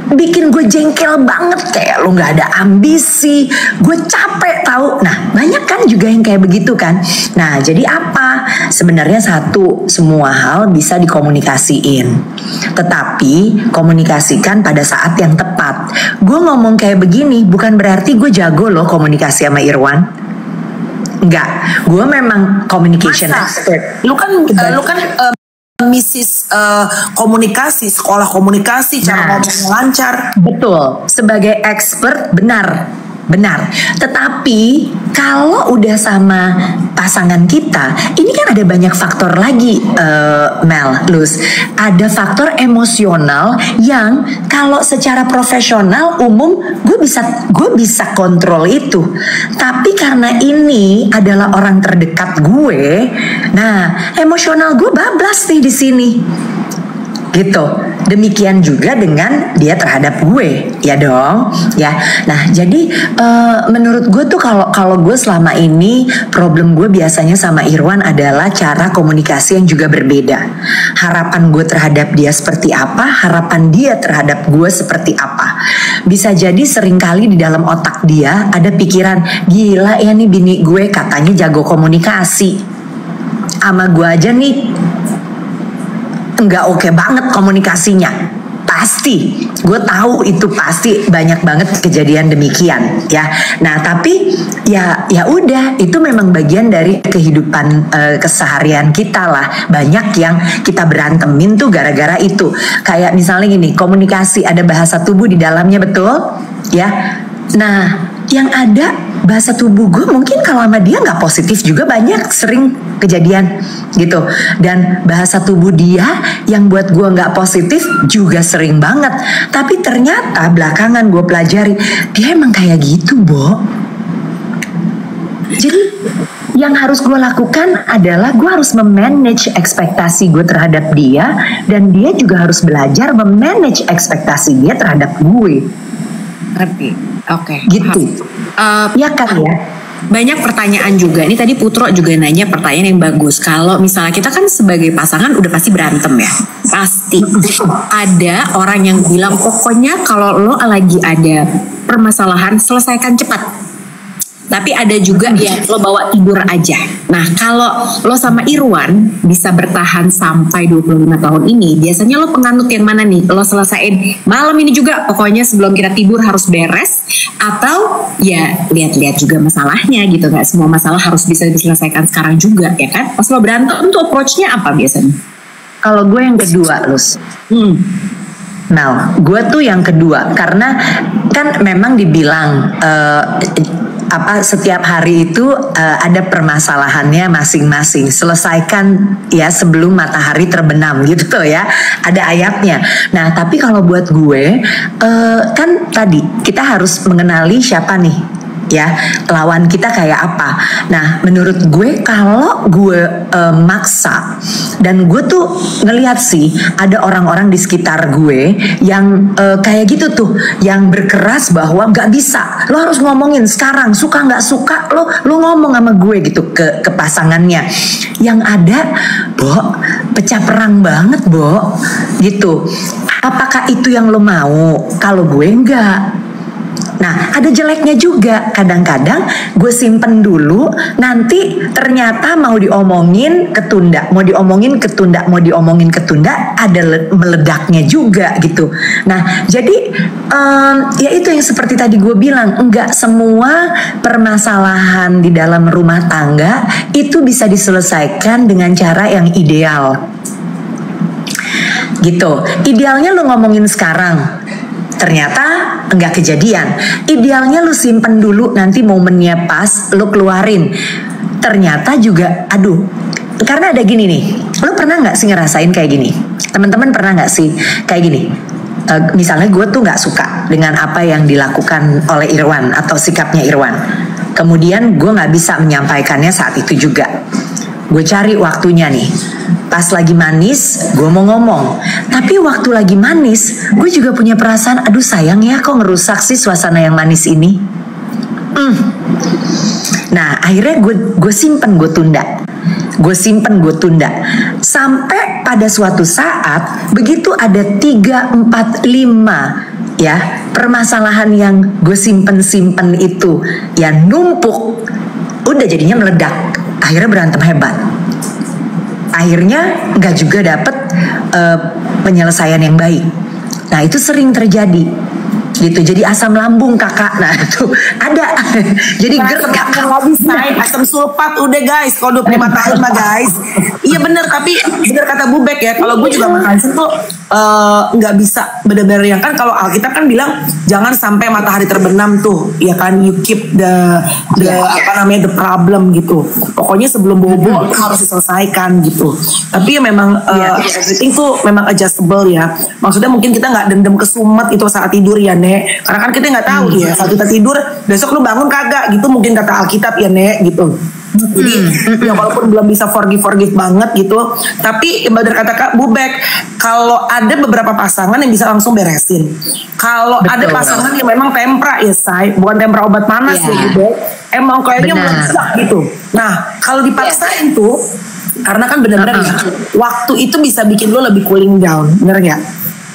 bikin gue jengkel banget. Kayak lo gak ada ambisi, gue capek tahu. Nah, banyak kan juga yang kayak begitu kan. Nah, jadi apa? Sebenarnya satu, semua hal bisa dikomunikasiin, tetapi komunikasikan pada saat yang tepat. Gue ngomong kayak begini bukan berarti gue jago loh komunikasi sama Irwan. Enggak, gue memang communication expert. Lu kan Mrs. komunikasi, sekolah komunikasi, cara ngomong lancar. Betul, sebagai expert benar. Tetapi kalau udah sama pasangan kita, ini kan ada banyak faktor lagi, Mel, Luz. Ada faktor emosional yang kalau secara profesional umum gue bisa kontrol itu. Tapi karena ini adalah orang terdekat gue, nah emosional gue bablas nih di sini. Gitu. Demikian juga dengan dia terhadap gue, ya dong, ya. Nah, jadi menurut gue tuh kalau gue selama ini problem gue biasanya sama Irwan adalah cara komunikasi yang juga berbeda. Harapan gue terhadap dia seperti apa, harapan dia terhadap gue seperti apa. Bisa jadi seringkali di dalam otak dia ada pikiran, gila ya nih bini gue katanya jago komunikasi, sama gue aja nih enggak oke banget komunikasinya. Pasti, gue tahu itu pasti banyak banget kejadian demikian ya. Nah, tapi ya udah, itu memang bagian dari kehidupan keseharian kita lah. Banyak yang kita berantemin tuh gara-gara itu. Kayak misalnya gini, komunikasi ada bahasa tubuh di dalamnya, betul? Ya. Nah, yang ada bahasa tubuh gue mungkin kalau sama dia nggak positif juga, banyak sering kejadian gitu. Dan bahasa tubuh dia yang buat gue nggak positif juga sering banget. Tapi ternyata belakangan gue pelajari dia emang kayak gitu, Bo. Jadi yang harus gue lakukan adalah gue harus memanage ekspektasi gue terhadap dia, dan dia juga harus belajar memanage ekspektasi dia terhadap gue. Ngerti? Oke. Gitu. Ya kan ya. Banyak pertanyaan juga. Ini tadi Putro juga nanya pertanyaan yang bagus. Kalau misalnya kita kan sebagai pasangan udah pasti berantem ya. Pasti. Ada orang yang bilang pokoknya kalau lo lagi ada permasalahan selesaikan cepat. Tapi ada juga ya lo bawa tidur aja. Nah, kalau lo sama Irwan bisa bertahan sampai 25 tahun ini, biasanya lo penganut yang mana nih? Lo selesain malam ini juga, pokoknya sebelum kita tidur harus beres, atau ya lihat-lihat juga masalahnya gitu. Gak semua masalah harus bisa diselesaikan sekarang juga ya kan? Pas lo berantem tuh approach-nya apa biasanya? Kalau gue yang kedua, Luz. Nah, gue tuh yang kedua, karena kan memang dibilang setiap hari itu ada permasalahannya masing-masing. Selesaikan ya sebelum matahari terbenam gitu tuh ya. Ada ayatnya. Nah, tapi kalau buat gue kan tadi kita harus mengenali siapa nih ya, lawan kita kayak apa. Nah menurut gue kalau gue maksa, dan gue tuh ngelihat sih ada orang-orang di sekitar gue yang kayak gitu tuh, yang berkeras bahwa nggak bisa, lo harus ngomongin sekarang, suka nggak suka lo ngomong sama gue gitu ke pasangannya. Yang ada, Bo, pecah perang banget, Bo, gitu. Apakah itu yang lo mau? Kalau gue enggak. Nah, ada jeleknya juga. Kadang-kadang gue simpen dulu, nanti ternyata mau diomongin ketunda, mau diomongin ketunda, mau diomongin ketunda, ada meledaknya juga gitu. Nah, jadi ya itu yang seperti tadi gue bilang, enggak semua permasalahan di dalam rumah tangga itu bisa diselesaikan dengan cara yang ideal. Gitu. Idealnya lo ngomongin sekarang, ternyata enggak kejadian. Idealnya lu simpen dulu, nanti momennya pas lu keluarin. Ternyata juga, aduh, karena ada gini nih. Lu pernah nggak sih ngerasain kayak gini? Teman-teman pernah nggak sih kayak gini? Misalnya gue tuh nggak suka dengan apa yang dilakukan oleh Irwan atau sikapnya Irwan. Kemudian gue nggak bisa menyampaikannya saat itu juga. Gue cari waktunya nih. Pas lagi manis, gue mau ngomong. Tapi waktu lagi manis, gue juga punya perasaan, aduh sayang ya, kok ngerusak sih suasana yang manis ini. Nah, akhirnya gue simpen, gue tunda. Gue simpen, gue tunda. Sampai pada suatu saat, begitu ada 3, 4, 5 ya permasalahan yang gue simpen itu ya numpuk, udah jadinya meledak. Akhirnya berantem hebat. Akhirnya nggak juga dapet penyelesaian yang baik. Nah itu sering terjadi gitu. Jadi asam lambung kakak. Nah itu ada. Jadi asam sulfat udah guys. Kalau 25 tahun mah guys. Iya bener, tapi bener kata Bu Bek ya. Kalau gue juga makan tuh nggak bisa bener-bener yang kan kalau Alkitab kan bilang jangan sampai matahari terbenam tuh, ya kan, you keep the the problem gitu. Pokoknya sebelum bobo harus diselesaikan gitu. Tapi ya memang everything tuh memang adjustable ya. Maksudnya mungkin kita nggak dendam kesumet itu saat tidur ya Nek, karena kan kita nggak tahu ya saat kita tidur besok lu bangun kagak gitu, mungkin kata Alkitab ya Nek gitu. Jadi ya walaupun belum bisa forgive banget gitu, tapi bener kata Kak Bubek, kalau ada beberapa pasangan yang bisa langsung beresin. Kalau ada pasangan yang memang tempra ya say, bukan tempra obat panas ya Bubek, emang kayaknya meledak gitu. Nah kalau dipaksain tuh, karena kan bener-bener ya, waktu itu bisa bikin lo lebih cooling down, bener gak?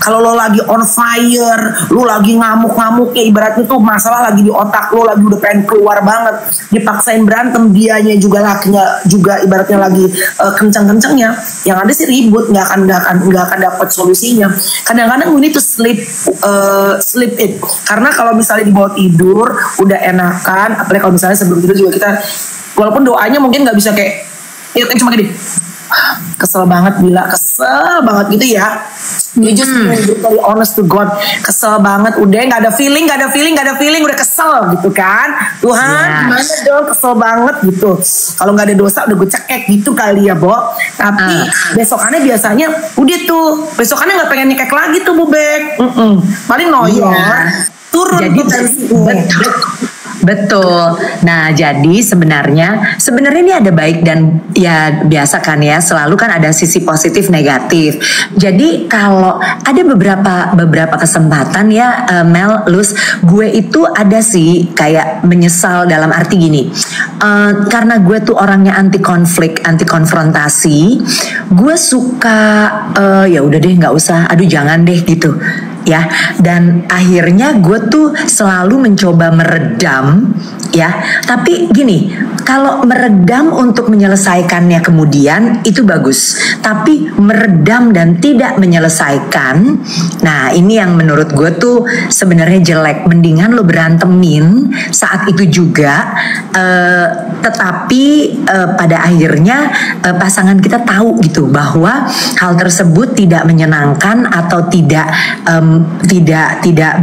Kalau lo lagi on fire, lo lagi ngamuk-ngamuknya, ibaratnya tuh masalah lagi di otak lo, lagi udah pengen keluar banget, dipaksain berantem, dianya juga lakinya juga ibaratnya lagi kencang-kencangnya, yang ada sih ribut, nggak akan dapat solusinya. Kadang-kadang we need to sleep it, karena kalau misalnya dibawa tidur udah enakan, apalagi kalau misalnya sebelum tidur juga kita, walaupun doanya mungkin nggak bisa kayak, ya cuma gini, kesel banget Bila, kesel banget gitu ya. You just really honest to God, kesel banget, udah nggak ada feeling, udah kesel gitu kan. Tuhan, gimana dong, kesel banget gitu. Kalau nggak ada dosa udah gue cekek gitu kali ya, Bo. Tapi besokannya biasanya udah tuh, besokannya nggak pengen nyekek lagi tuh Bubek. Paling noyor, turun jadi betul. Nah, jadi sebenarnya ini ada baik dan ya biasa kan ya, selalu kan ada sisi positif negatif. Jadi kalau ada beberapa kesempatan ya Mel, Luz, gue itu ada sih kayak menyesal dalam arti gini. Karena gue tuh orangnya anti konflik, anti konfrontasi, gue suka ya udah deh nggak usah, aduh jangan deh gitu. Ya, dan akhirnya gue tuh selalu mencoba meredam ya, tapi gini, kalau meredam untuk menyelesaikannya kemudian itu bagus, tapi meredam dan tidak menyelesaikan, nah ini yang menurut gue tuh sebenarnya jelek. Mendingan lo berantemin saat itu juga, tetapi pada akhirnya pasangan kita tahu gitu bahwa hal tersebut tidak menyenangkan atau tidak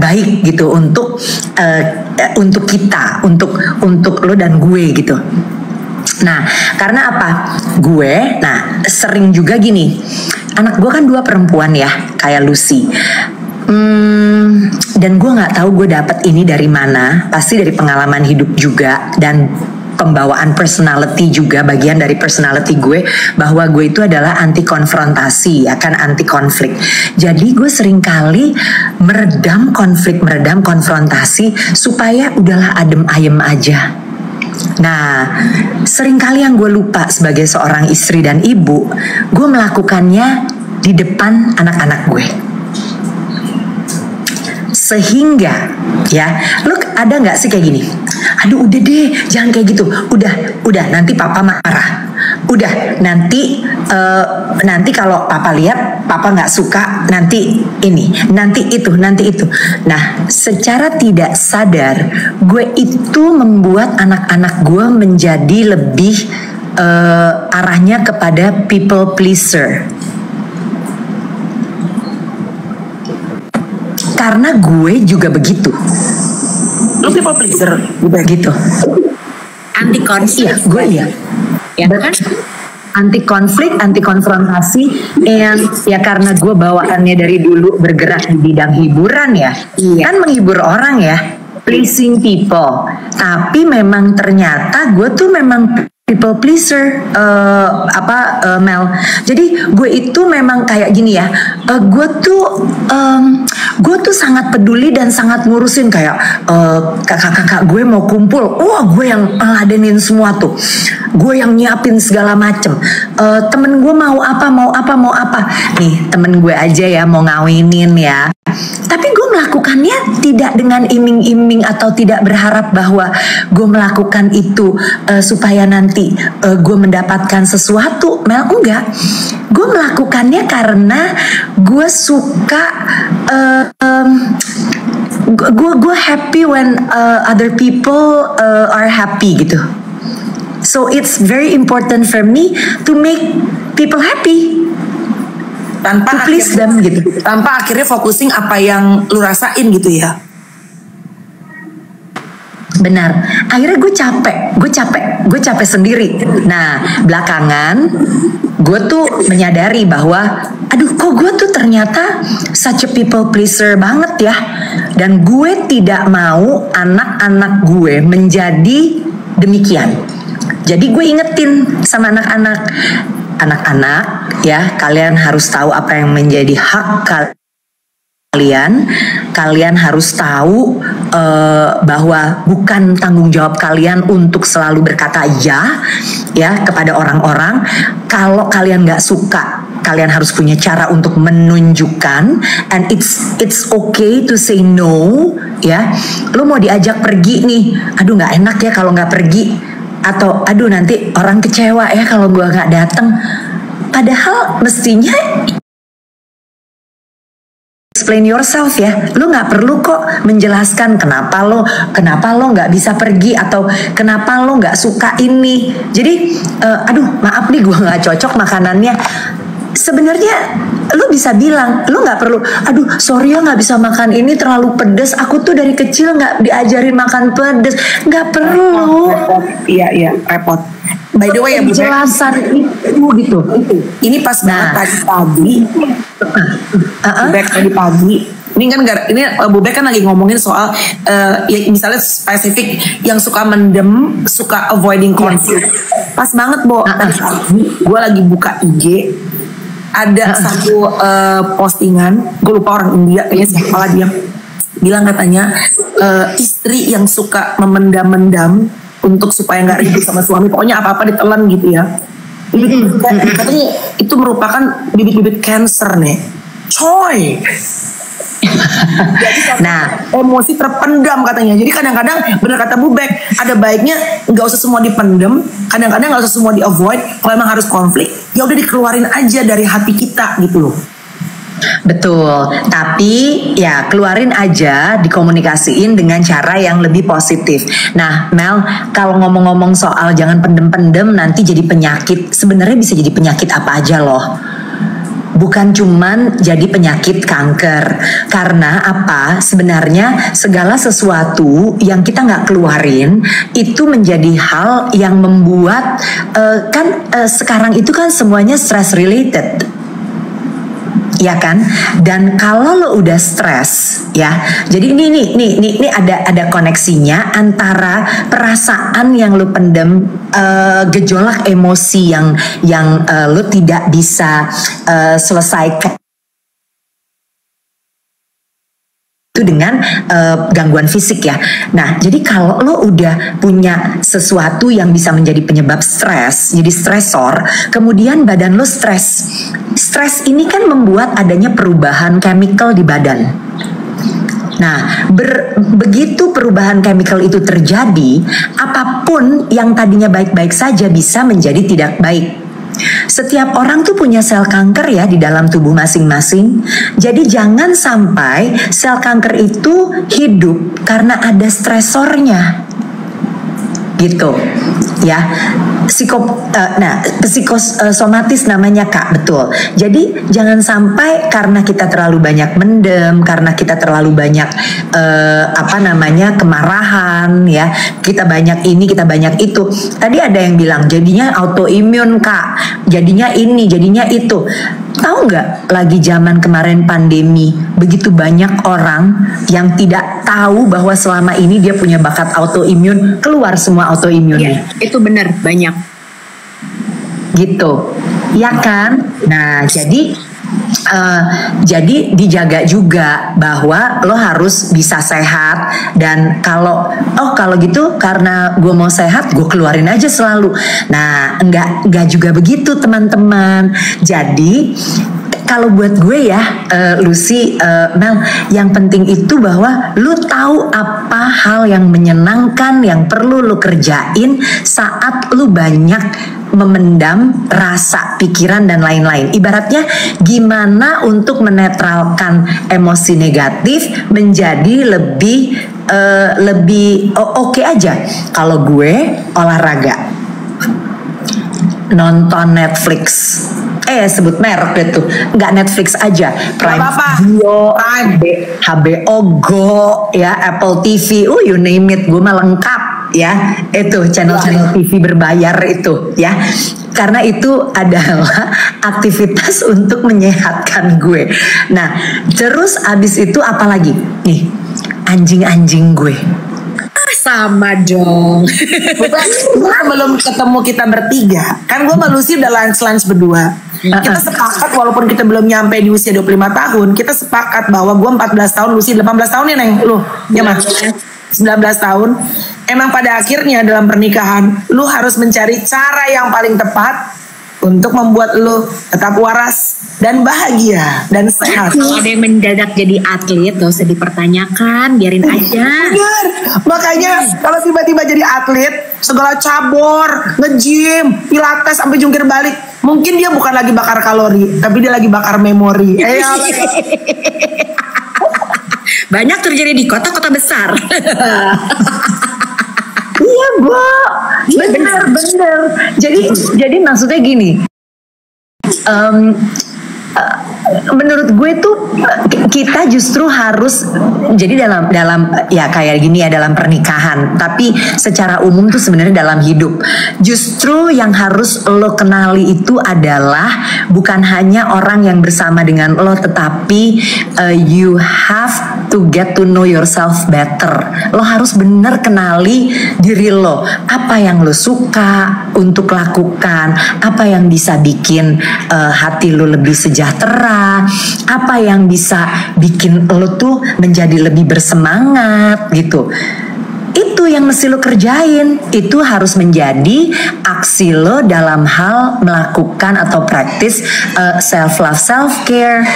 baik gitu untuk kita, untuk lo dan gue gitu. Nah, karena apa? Gue, sering juga gini. Anak gue kan 2 perempuan ya, kayak Lucy. dan gue nggak tahu gue dapet ini dari mana, pasti dari pengalaman hidup juga dan pembawaan personality juga, bagian dari personality gue, bahwa gue itu adalah anti konfrontasi, akan anti konflik. Jadi gue seringkali meredam konflik, meredam konfrontasi supaya udahlah adem ayem aja. Nah, seringkali yang gue lupa sebagai seorang istri dan ibu, gue melakukannya di depan anak-anak gue. Sehingga ya, lu ada nggak sih kayak gini? Aduh udah deh, jangan kayak gitu. Udah nanti papa marah. Udah nanti kalau papa lihat, papa nggak suka, nanti ini, nanti itu. Nah, secara tidak sadar, gue itu membuat anak-anak gue menjadi lebih arahnya kepada people pleaser. Karena gue juga begitu. Lu people pleaser juga gitu. Anti konflik. Iya, gue iya. Ya kan? Anti konflik, anti konfrontasi, and ya karena gue bawaannya dari dulu bergerak di bidang hiburan ya, kan menghibur orang ya, pleasing people. Tapi memang ternyata gue tuh memang people pleaser, Mel. Jadi gue itu memang kayak gini ya, gue tuh sangat peduli dan sangat ngurusin kayak kakak-kakak gue mau kumpul, wah gue yang ngeladenin semua tuh, gue yang nyiapin segala macem. Temen gue mau apa, nih temen gue aja ya mau ngawinin ya. Tapi gue melakukannya tidak dengan iming-iming atau tidak berharap bahwa gue melakukan itu supaya nanti gue mendapatkan sesuatu. Mel, enggak. Gue melakukannya karena gue suka, gue happy when other people are happy gitu. So it's very important for me to make people happy. Tanpa please them gitu. Tanpa akhirnya focusing apa yang lu rasain gitu ya. Benar. Akhirnya gue capek sendiri. Nah, belakangan gue tuh menyadari bahwa aduh kok gue tuh ternyata such a people pleaser banget ya. Dan gue tidak mau anak-anak gue menjadi demikian. Jadi gue ingetin sama anak-anak ya, kalian harus tahu apa yang menjadi hak kalian harus tahu bahwa bukan tanggung jawab kalian untuk selalu berkata ya kepada orang-orang. Kalau kalian nggak suka, kalian harus punya cara untuk menunjukkan, and it's okay to say no ya. Lu mau diajak pergi nih, aduh nggak enak ya kalau nggak pergi, atau aduh nanti orang kecewa ya kalau gue nggak datang. Padahal mestinya explain yourself ya. Lu nggak perlu kok menjelaskan kenapa lo nggak bisa pergi atau kenapa lo nggak suka ini. Jadi aduh maaf nih gue nggak cocok makanannya. Sebenarnya lu bisa bilang, lu nggak perlu, aduh sorry ya nggak bisa makan ini terlalu pedes, aku tuh dari kecil nggak diajarin makan pedes. Nggak perlu. Iya repot. By the way ya Bu Bek, penjelasan itu gitu. Ini pas banget tadi pagi. Ini kan Bu Bek kan lagi ngomongin soal ya misalnya spesifik yang suka mendem, suka avoiding conflict. Pas banget Bo, gue lagi buka IG, ada satu postingan, gue lupa orang India kayaknya siapa dia bilang katanya istri yang suka memendam-mendam untuk supaya nggak ribut sama suami, pokoknya apa-apa ditelan gitu ya. Katanya itu merupakan bibit-bibit cancer nih, coy. Jadi emosi terpendam katanya. Jadi kadang-kadang benar kata Bu Bek, ada baiknya nggak usah semua dipendam, kadang-kadang nggak usah semua di avoid. Kalau emang harus konflik, ya udah dikeluarin aja dari hati kita gitu loh. Betul, tapi ya keluarin aja, dikomunikasiin dengan cara yang lebih positif. Nah Mel, kalau ngomong-ngomong soal jangan pendem-pendem nanti jadi penyakit, sebenarnya bisa jadi penyakit apa aja loh. Bukan cuman jadi penyakit kanker. Karena apa? Sebenarnya segala sesuatu yang kita nggak keluarin itu menjadi hal yang membuat sekarang itu kan semuanya stress related. ya kan? Dan kalau lo udah stres, ya, jadi ini ada koneksinya antara perasaan yang lo pendem, gejolak emosi yang lo tidak bisa selesaikan itu dengan gangguan fisik ya. Nah, jadi kalau lo udah punya sesuatu yang bisa menjadi penyebab stres, jadi stresor, kemudian badan lo stres. Stres ini kan membuat adanya perubahan chemical di badan. Nah, begitu perubahan chemical itu terjadi, apapun yang tadinya baik-baik saja bisa menjadi tidak baik. Setiap orang tuh punya sel kanker ya di dalam tubuh masing-masing. Jadi jangan sampai sel kanker itu hidup karena ada stresornya. Gitu ya. Psikosomatis namanya Kak, betul. Jadi jangan sampai karena kita terlalu banyak mendem, karena kita terlalu banyak kemarahan ya, kita banyak ini, kita banyak itu. Tadi ada yang bilang jadinya autoimun Kak, jadinya ini, jadinya itu. Tahu nggak, lagi zaman kemarin pandemi, begitu banyak orang yang tidak tahu bahwa selama ini dia punya bakat autoimun, keluar semua autoimunnya. Ya, itu benar, banyak. Gitu, ya kan? Nah, jadi dijaga juga bahwa lo harus bisa sehat, dan kalau gitu karena gue mau sehat gue keluarin aja selalu. Nah, enggak juga begitu teman-teman. Jadi kalau buat gue ya, Lucy, Mel, yang penting itu bahwa lu tahu apa hal yang menyenangkan yang perlu lu kerjain saat lu banyak memendam rasa, pikiran dan lain-lain. Ibaratnya gimana untuk menetralkan emosi negatif menjadi lebih oke aja. Kalau gue olahraga, nonton Netflix. Sebut merek itu, nggak Netflix aja, Prime Video, HBO Go, ya, Apple TV, you name it, gue mah lengkap ya, itu channel-channel TV berbayar itu ya, karena itu adalah aktivitas untuk menyehatkan gue. Nah, terus abis itu apalagi nih, anjing-anjing gue. Sama dong. Belum ketemu kita bertiga. Kan gue sama Lucy udah lunch berdua. Kita sepakat walaupun kita belum nyampe di usia 25 tahun, kita sepakat bahwa gue 14 tahun, Lucy 18 tahun ya Neng, lu ya Mas? 19 tahun. Emang pada akhirnya dalam pernikahan, lu harus mencari cara yang paling tepat untuk membuat lu tetap waras dan bahagia dan sehat. Kalau ada yang mendadak jadi atlet, gak usah dipertanyakan, biarin aja. Benar. Makanya kalau tiba-tiba jadi atlet, segala cabur, nge-gym, pilates sampai jungkir balik, mungkin dia bukan lagi bakar kalori, tapi dia lagi bakar memori. Banyak terjadi di kota-kota besar. Iya, Bu. Benar. Jadi maksudnya gini. Menurut gue tuh kita justru harus jadi dalam ya kayak gini ya, dalam pernikahan, tapi secara umum tuh sebenarnya dalam hidup justru yang harus lo kenali itu adalah bukan hanya orang yang bersama dengan lo, tetapi you have to get to know yourself better. Lo harus bener kenali diri lo, apa yang lo suka untuk lakukan, apa yang bisa bikin hati lo lebih sejahtera, apa yang bisa bikin lo tuh menjadi lebih bersemangat gitu. Itu yang mesti lo kerjain. Itu harus menjadi aksi lo dalam hal melakukan atau praktis self love, self care.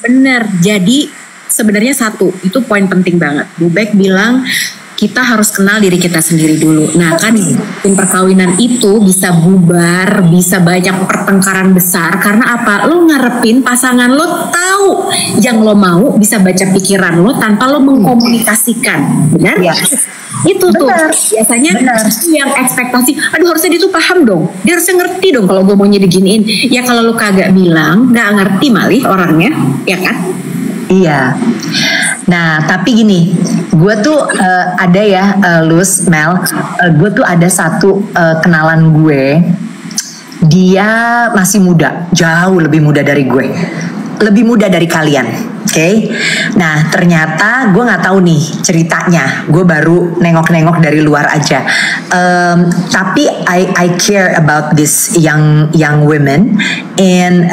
Bener. Jadi sebenarnya satu, itu poin penting banget. Bu Bek bilang kita harus kenal diri kita sendiri dulu. Nah kan perkawinan itu bisa bubar, bisa banyak pertengkaran besar karena apa? Lo ngarepin pasangan lo tahu yang lo mau, bisa baca pikiran lo tanpa lo mengkomunikasikan, benar? Ya. Itu tuh biasanya yang ekspektasi, aduh harusnya dia tuh paham dong, dia harusnya ngerti dong kalau gue maunya diginiin. Ya kalau lo kagak bilang, nggak ngerti malih orangnya, ya kan? Iya. Nah, tapi gini, gue tuh ada ya, Luz, Mel, gue tuh ada satu kenalan gue, dia masih muda, jauh lebih muda dari gue, lebih muda dari kalian. Oke, nah ternyata gue nggak tahu nih ceritanya, gue baru nengok-nengok dari luar aja. Tapi I care about this young women, and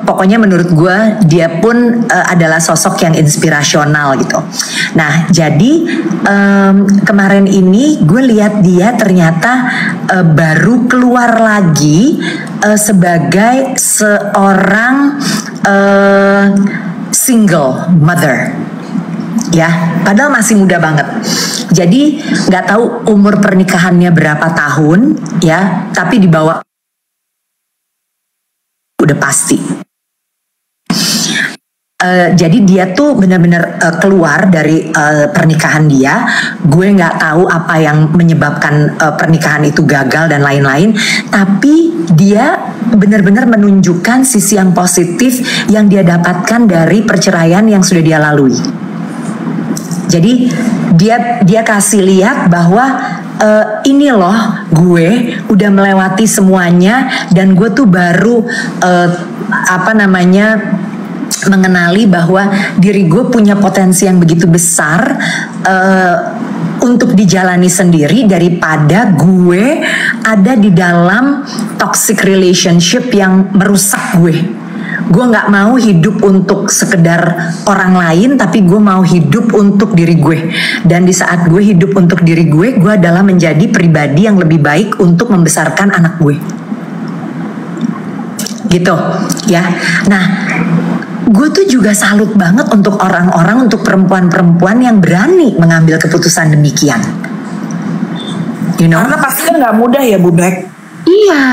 pokoknya menurut gue dia pun adalah sosok yang inspirasional gitu. Nah jadi kemarin ini gue lihat dia ternyata baru keluar lagi sebagai seorang single mother, ya, padahal masih muda banget. Jadi nggak tahu umur pernikahannya berapa tahun, ya, tapi di bawah udah pasti. Jadi dia tuh benar-benar keluar dari pernikahan dia. Gue nggak tahu apa yang menyebabkan pernikahan itu gagal dan lain-lain. Tapi dia benar-benar menunjukkan sisi yang positif yang dia dapatkan dari perceraian yang sudah dia lalui. Jadi dia kasih lihat bahwa ini loh, gue udah melewati semuanya dan gue tuh baru mengenali bahwa diri gue punya potensi yang begitu besar untuk dijalani sendiri daripada gue ada di dalam toxic relationship yang merusak gue. Gue nggak mau hidup untuk sekedar orang lain, tapi gue mau hidup untuk diri gue. Dan di saat gue hidup untuk diri gue adalah menjadi pribadi yang lebih baik untuk membesarkan anak gue. Gitu, ya. Nah, gue tuh juga salut banget untuk orang-orang, untuk perempuan-perempuan yang berani mengambil keputusan demikian. You know? Karena pasti kan nggak mudah ya, Bu Bek. Iya,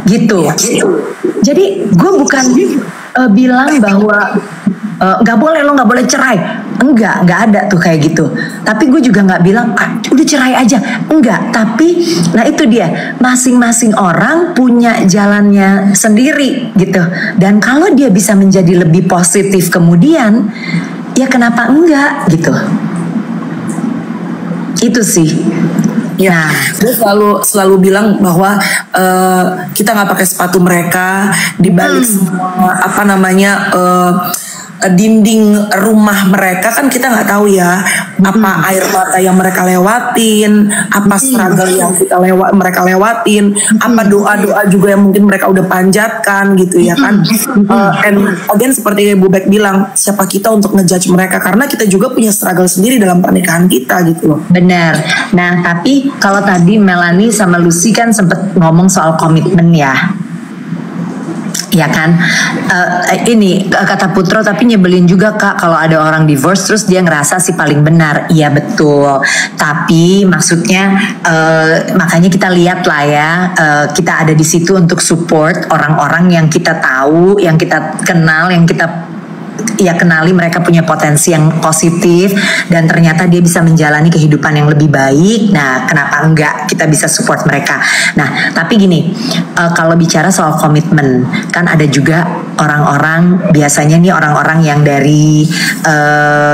gitu. Jadi gue bukan bilang bahwa nggak boleh, lo nggak boleh cerai. Nggak ada tuh kayak gitu. Tapi gue juga nggak bilang udah cerai aja. Enggak. Tapi, nah itu dia. Masing-masing orang punya jalannya sendiri gitu. Dan kalau dia bisa menjadi lebih positif kemudian, ya kenapa enggak gitu. Itu sih. Ya, gue selalu bilang bahwa kita nggak pakai sepatu mereka di balik semua dinding rumah mereka kan kita nggak tahu ya apa air mata yang mereka lewatin, apa struggle yang mereka lewatin, apa doa-doa juga yang mungkin mereka udah panjatkan gitu ya kan. And again seperti Bu Bek bilang, siapa kita untuk ngejudge mereka karena kita juga punya struggle sendiri dalam pernikahan kita gitu loh. Benar. Nah tapi kalau tadi Melanie sama Lucy kan sempet ngomong soal komitmen ya. Ya kan, ini kata Putro, tapi nyebelin juga Kak kalau ada orang divorce terus dia ngerasa sih paling benar. Iya betul, tapi maksudnya makanya kita lihat lah ya, kita ada di situ untuk support orang-orang yang kita tahu, yang kita kenal, yang kita kenali mereka punya potensi yang positif dan ternyata dia bisa menjalani kehidupan yang lebih baik. Nah, kenapa enggak kita bisa support mereka? Nah, tapi gini, kalau bicara soal komitmen, kan ada juga orang-orang, biasanya nih orang-orang yang dari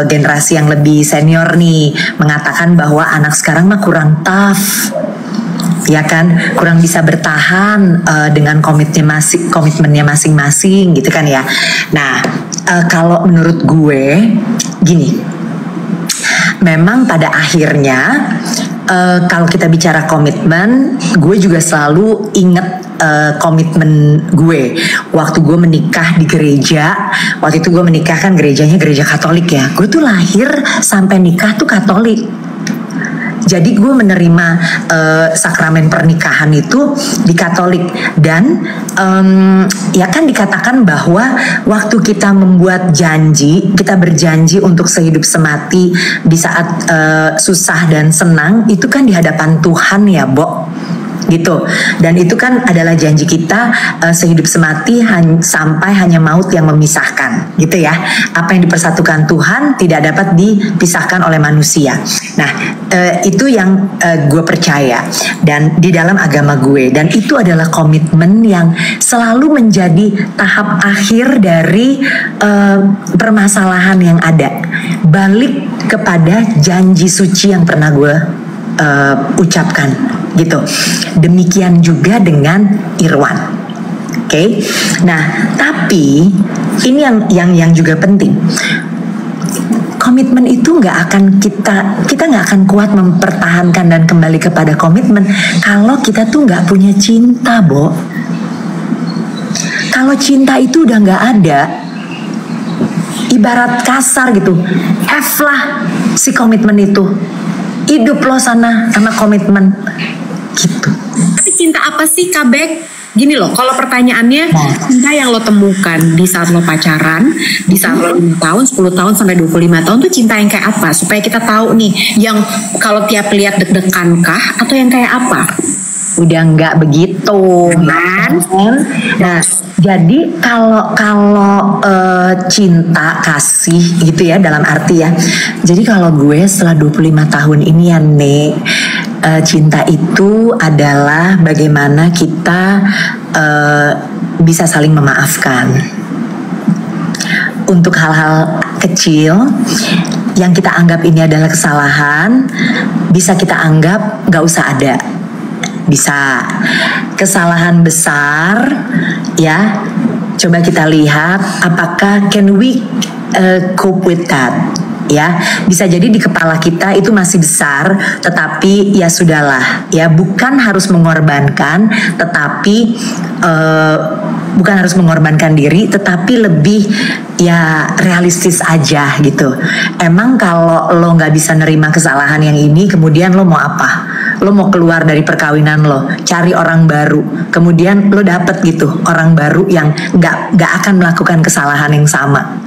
generasi yang lebih senior nih mengatakan bahwa anak sekarang mah kurang tough. Ya kan, kurang bisa bertahan dengan komitmennya masing-masing gitu kan ya. Nah, kalau menurut gue gini, memang pada akhirnya kalau kita bicara komitmen, gue juga selalu inget komitmen gue waktu gue menikah di gereja. Waktu itu gue menikah kan gerejanya gereja Katolik ya. Gue tuh lahir sampai nikah tuh Katolik. Jadi gue menerima sakramen pernikahan itu di Katolik dan ya kan dikatakan bahwa waktu kita membuat janji, kita berjanji untuk sehidup semati di saat susah dan senang, itu kan di hadapan Tuhan ya, Bo. Gitu. Dan itu kan adalah janji kita sehidup semati sampai hanya maut yang memisahkan, gitu ya. Apa yang dipersatukan Tuhan tidak dapat dipisahkan oleh manusia. Nah, itu yang gue percaya dan di dalam agama gue, dan itu adalah komitmen yang selalu menjadi tahap akhir dari permasalahan yang ada. Balik kepada janji suci yang pernah gue ucapkan gitu. Demikian juga dengan Irwan. Oke. Nah, tapi ini yang juga penting. Komitmen itu nggak akan kita nggak akan kuat mempertahankan dan kembali kepada komitmen kalau kita tuh nggak punya cinta, Bo. Kalau cinta itu udah nggak ada, ibarat kasar gitu, F lah si komitmen itu, hidup lo sana sama komitmen gitu. Tapi cinta apa sih, Kak Bek? Gini loh, kalau pertanyaannya cinta yang lo temukan di saat lo pacaran, di saat lo 5 tahun, 10 tahun, sampai 25 tahun tuh cinta yang kayak apa? Supaya kita tahu nih, yang kalau tiap lihat deg-degan kah? Atau yang kayak apa? Udah nggak begitu kan? Nah, jadi kalau cinta kasih gitu ya, dalam arti ya. Jadi kalau gue setelah 25 tahun ini ya Nek, cinta itu adalah bagaimana kita bisa saling memaafkan untuk hal-hal kecil yang kita anggap ini adalah kesalahan, bisa kita anggap gak usah ada. Bisa kesalahan besar ya, coba kita lihat apakah can we cope with that. Ya, bisa jadi di kepala kita itu masih besar, tetapi ya sudahlah, ya bukan harus mengorbankan, tetapi bukan harus mengorbankan diri, tetapi lebih ya realistis aja gitu. Emang kalau lo nggak bisa nerima kesalahan yang ini, kemudian lo mau apa? Lo mau keluar dari perkawinan lo, cari orang baru, kemudian lo dapet gitu orang baru yang nggak akan melakukan kesalahan yang sama.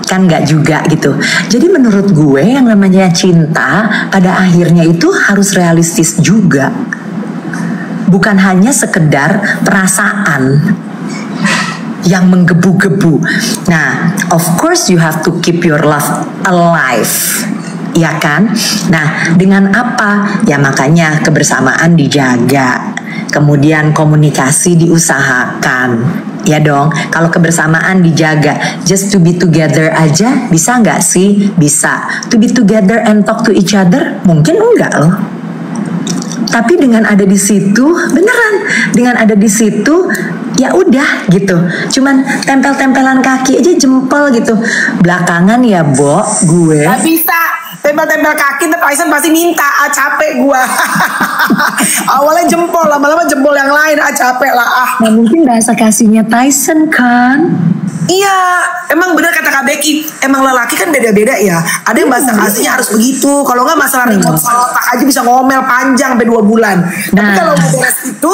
Kan nggak juga gitu. Jadi menurut gue yang namanya cinta pada akhirnya itu harus realistis juga, bukan hanya sekedar perasaan yang menggebu-gebu. Nah, of course you have to keep your love alive, ya kan? Nah, dengan apa? Ya makanya kebersamaan dijaga, kemudian komunikasi diusahakan. Ya dong, kalau kebersamaan dijaga, just to be together aja bisa nggak sih? Bisa. To be together and talk to each other mungkin enggak loh. Tapi dengan ada di situ, beneran, dengan ada di situ, ya udah gitu. Cuman tempel-tempelan kaki aja, jempol gitu. Belakangan ya, Bo, gue. Gak bisa. Tempel-tempel kaki, Tyson pasti minta, capek gua. Awalnya jempol, lama-lama jempol yang lain, capek lah. Nah, mungkin bahasa kasihnya Tyson kan? Iya, emang bener kata Kak Becky, emang lelaki kan beda-beda ya. Ada yang bahasa kasihnya harus begitu, kalau nggak masalah remote otak aja bisa ngomel panjang sampai 2 bulan. Tapi kalau mau beres itu,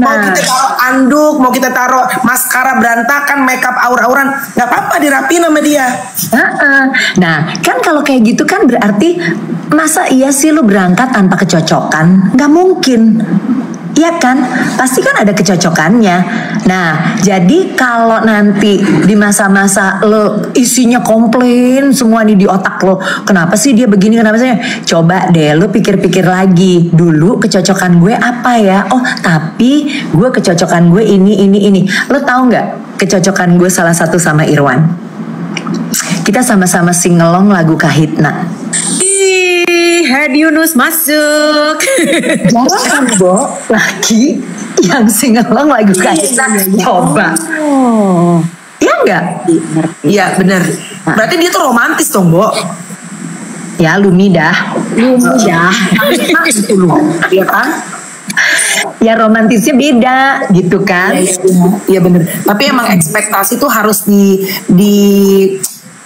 mau kita taruh anduk, mau kita taruh maskara berantakan, makeup aur-auran, nggak apa-apa dirapiin sama dia. Nah, kan kalau kayak gitu kan berarti masa iya sih lu berangkat tanpa kecocokan? Nggak mungkin. Iya kan, pasti kan ada kecocokannya. Nah, jadi kalau nanti di masa-masa lo isinya komplain semua nih di otak lo, kenapa sih dia begini, kenapa sih? Coba deh lo pikir-pikir lagi dulu, kecocokan gue apa ya? Oh, tapi gue kecocokan gue ini. Lo tahu nggak kecocokan gue salah satu sama Irwan? Kita sama-sama singelong lagu Kahitna. Hedi Yunus masuk. Jarang kan Bo, laki yang singelong lagu Kahitna. Coba. Iya enggak? Iya bener. Berarti dia tuh romantis dong, Bo. Ya Lumida. Iya kan? Ya romantisnya beda gitu kan. Iya bener. Tapi emang ekspektasi tuh harus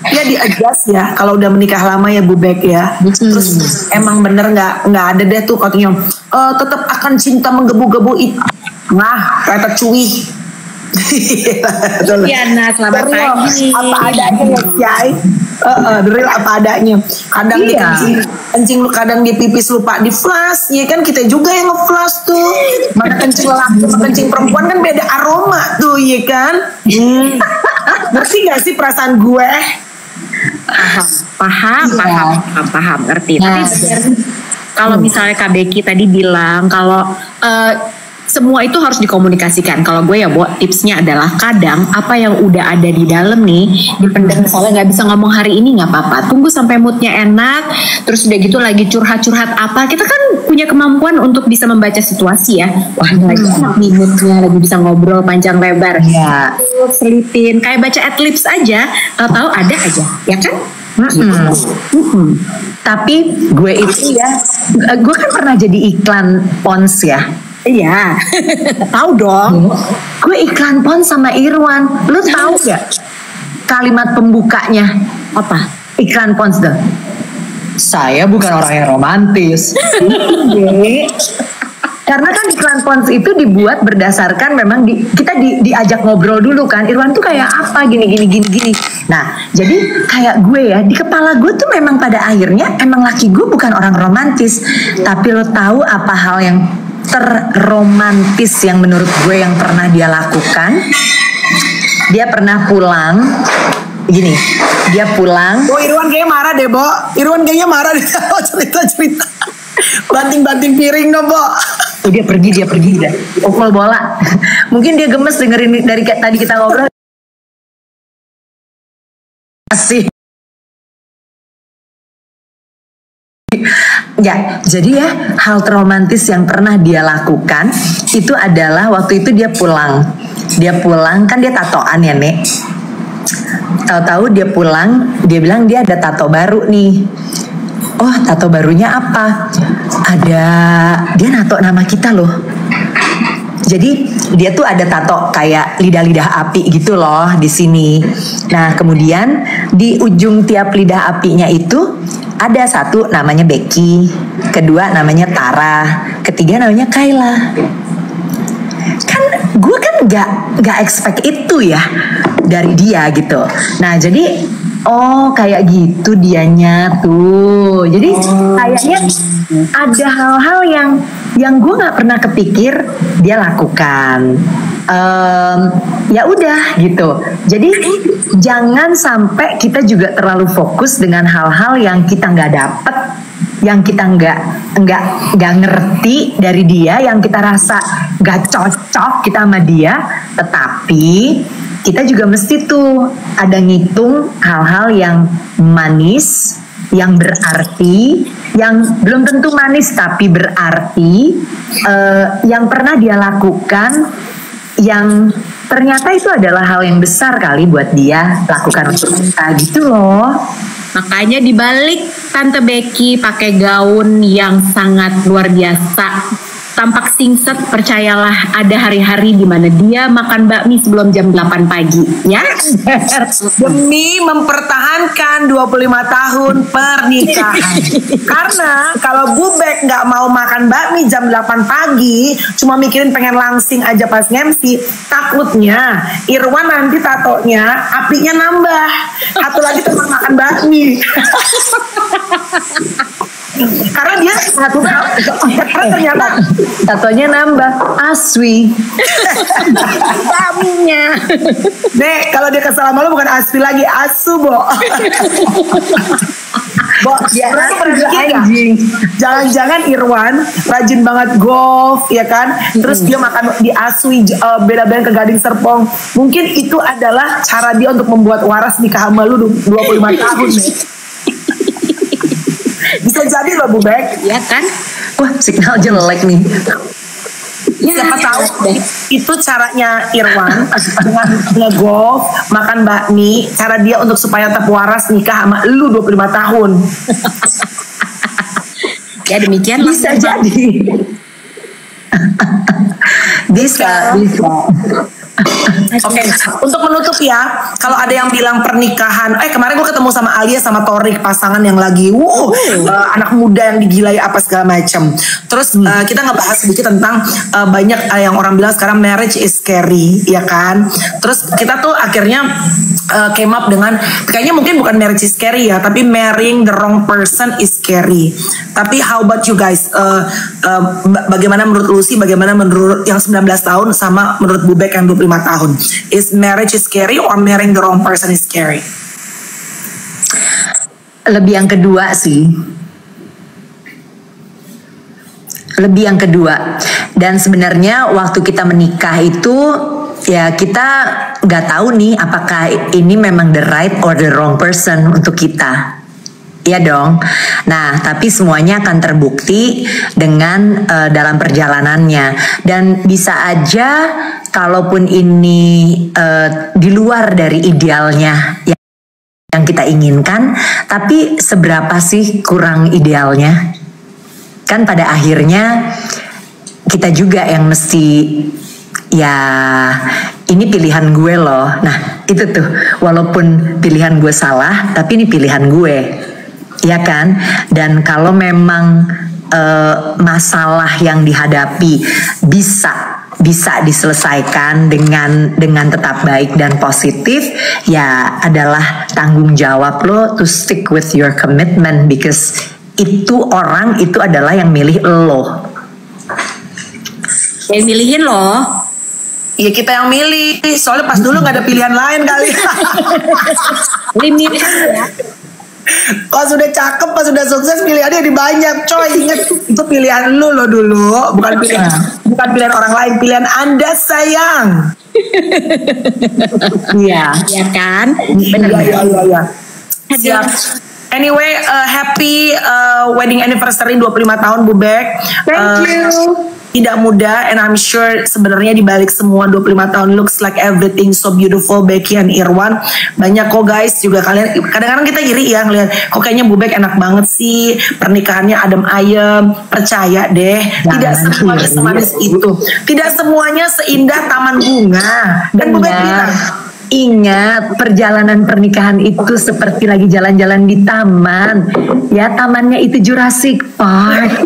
ya di-adjust ya kalau udah menikah lama ya Bu Bek ya. Terus emang bener nggak ada deh tuh katanya tetap akan cinta menggebu-gebu itu. Nah, kata cuy. Iya, nah selamat pagi. Apa adanya ya, Syai. Real apa adanya. Kadang di kencing lu, kadang di pipis lupa di flash. Ya kan kita juga yang nge-flash tuh. Mana kencing laki sama kencing perempuan kan beda aroma tuh, ya kan? Ngerti gak sih perasaan gue? Paham, ngerti. Tapi kalau misalnya Kak Becky tadi bilang kalau semua itu harus dikomunikasikan. Kalau gue ya, tipsnya adalah kadang apa yang udah ada di dalam nih dipendam. Misalnya nggak bisa ngomong hari ini nggak apa-apa, tunggu sampai moodnya enak, terus udah gitu lagi curhat-curhat apa, kita kan punya kemampuan untuk bisa membaca situasi ya. Wah lagi enak nih moodnya, lagi bisa ngobrol panjang lebar, ya selitin kayak baca adlibs aja, tahu ada aja ya kan. Tapi gue itu ya, gue kan pernah jadi iklan Pons ya. Iya, tahu dong. Gue iklan Pons sama Irwan. Lu tahu gak kalimat pembukanya Apa? iklan Pons tuh? Saya bukan orang yang romantis. Karena kan iklan Pons itu dibuat berdasarkan memang kita diajak ngobrol dulu kan. Irwan tuh kayak apa gini. Nah, jadi kayak gue ya, di kepala gue tuh memang pada akhirnya emang laki gue bukan orang romantis. Tapi lo tahu apa hal yang terromantis yang menurut gue yang pernah dia lakukan? Dia pernah pulang gini, dia pulang. Oh, Irwan kayaknya marah deh, Bo. Irwan kayaknya marah deh kalau cerita-cerita. Banting-banting piring dong, Bo. Oh, dia pergi udah. Pukul bola. Mungkin dia gemes dengerin dari tadi kita ngobrol. Asik. Ya, jadi ya hal terromantis yang pernah dia lakukan itu adalah waktu itu dia pulang. Dia pulang kan dia tatoan ya, Nek. Tahu-tahu dia pulang, dia bilang dia ada tato baru nih. Oh, tato barunya apa? Dia nato nama kita loh. Jadi dia tuh ada tato kayak lidah-lidah api gitu loh di sini. Nah, kemudian di ujung tiap lidah apinya itu ada satu namanya Becky, kedua namanya Tara, ketiga namanya Kayla. Kan gue kan nggak expect itu ya dari dia gitu. Nah, jadi oh kayak gitu dianya tuh. Jadi kayaknya ada hal-hal yang gue nggak pernah kepikir dia lakukan. Ya udah gitu. Jadi jangan sampai kita juga terlalu fokus dengan hal-hal yang kita nggak dapet, yang kita nggak ngerti dari dia, yang kita rasa nggak cocok kita sama dia. Tetapi kita juga mesti tuh ada ngitung hal-hal yang manis, yang berarti, yang belum tentu manis tapi berarti, yang pernah dia lakukan, yang ternyata itu adalah hal yang besar kali buat dia lakukan untuk kita gitu loh. Makanya dibalik Tante Becky pakai gaun yang sangat luar biasa, tampak singset, percayalah ada hari-hari di mana dia makan bakmi sebelum jam 8 pagi ya. Demi mempertahankan 25 tahun pernikahan. Karena kalau Bubek nggak mau makan bakmi jam 8 pagi, cuma mikirin pengen langsing aja pas nge-MC, takutnya Irwan nanti tatonya apinya nambah. Satu lagi teman makan bakmi. Karena dia karena ternyata tatonya nambah Aswi. Bakminya. Dek, kalau dia kesal sama lo bukan Aswi lagi, Asu, Bo. Bo, anjing. Jangan-jangan Irwan rajin banget golf, ya kan? Terus dia makan di Aswi, beda-beda ke Gading Serpong. Mungkin itu adalah cara dia untuk membuat waras nikah sama lu 25 tahun, nih. Bisa jadi loh, Bubek. Ya kan? Wah, signal jelek nih. Ya, siapa tahu itu caranya Irwan dengan nge-golf, makan bakmi, cara dia untuk supaya tetap waras nikah sama lu 25 tahun. Ya demikian bisa jadi. bisa. Oke, untuk menutup ya, kalau ada yang bilang pernikahan, kemarin gue ketemu sama Alia sama Torik, pasangan yang lagi, anak muda yang digilai apa segala macam. Terus kita ngebahas sedikit tentang banyak yang orang bilang sekarang marriage is scary, ya kan? Terus kita tuh akhirnya came up dengan, kayaknya mungkin bukan marriage is scary ya, tapi marrying the wrong person is scary. Tapi how about you guys? Bagaimana menurut Lucy, bagaimana menurut yang 19 tahun sama menurut Bubek yang 25 tahun? Is marriage is scary or marrying the wrong person is scary? Lebih yang kedua sih. Lebih yang kedua. Dan sebenarnya waktu kita menikah itu ya kita nggak tahu nih apakah ini memang the right or the wrong person untuk kita. Iya dong. Nah, tapi semuanya akan terbukti dengan dalam perjalanannya. Dan bisa aja kalaupun ini di luar dari idealnya yang kita inginkan, tapi seberapa sih kurang idealnya? Kan pada akhirnya kita juga yang mesti ya ini pilihan gue loh. Nah, itu tuh walaupun pilihan gue salah, tapi ini pilihan gue. Ya kan, dan kalau memang masalah yang dihadapi bisa diselesaikan dengan tetap baik dan positif, ya adalah tanggung jawab lo to stick with your commitment, because itu orang itu adalah yang milih lo. Yang milihin lo. Iya kita yang milih, soalnya pas dulu nggak ada pilihan lain kali. Limit ya. Pas sudah cakep, pas sudah sukses, pilihannya di banyak, coy. Ingat itu pilihan lu lo dulu, bukan pilihan orang lain, pilihan Anda sayang. Iya, Ya kan? Benar. Iya. Siap. Anyway, happy wedding anniversary 25 tahun Bu Bek. Thank you. Tidak mudah, and I'm sure sebenarnya di balik semua 25 tahun looks like everything so beautiful, Becky and Irwan. Banyak kok guys juga kalian, kadang-kadang kita iri ya ngeliat kok kayaknya Bu Bek enak banget sih, pernikahannya adem ayem. Percaya deh, tidak semuanya semanis itu, tidak semuanya seindah taman bunga. Dan Bu Bek bilang, ingat, perjalanan pernikahan itu seperti lagi jalan-jalan di taman. Ya, tamannya itu Jurassic Park.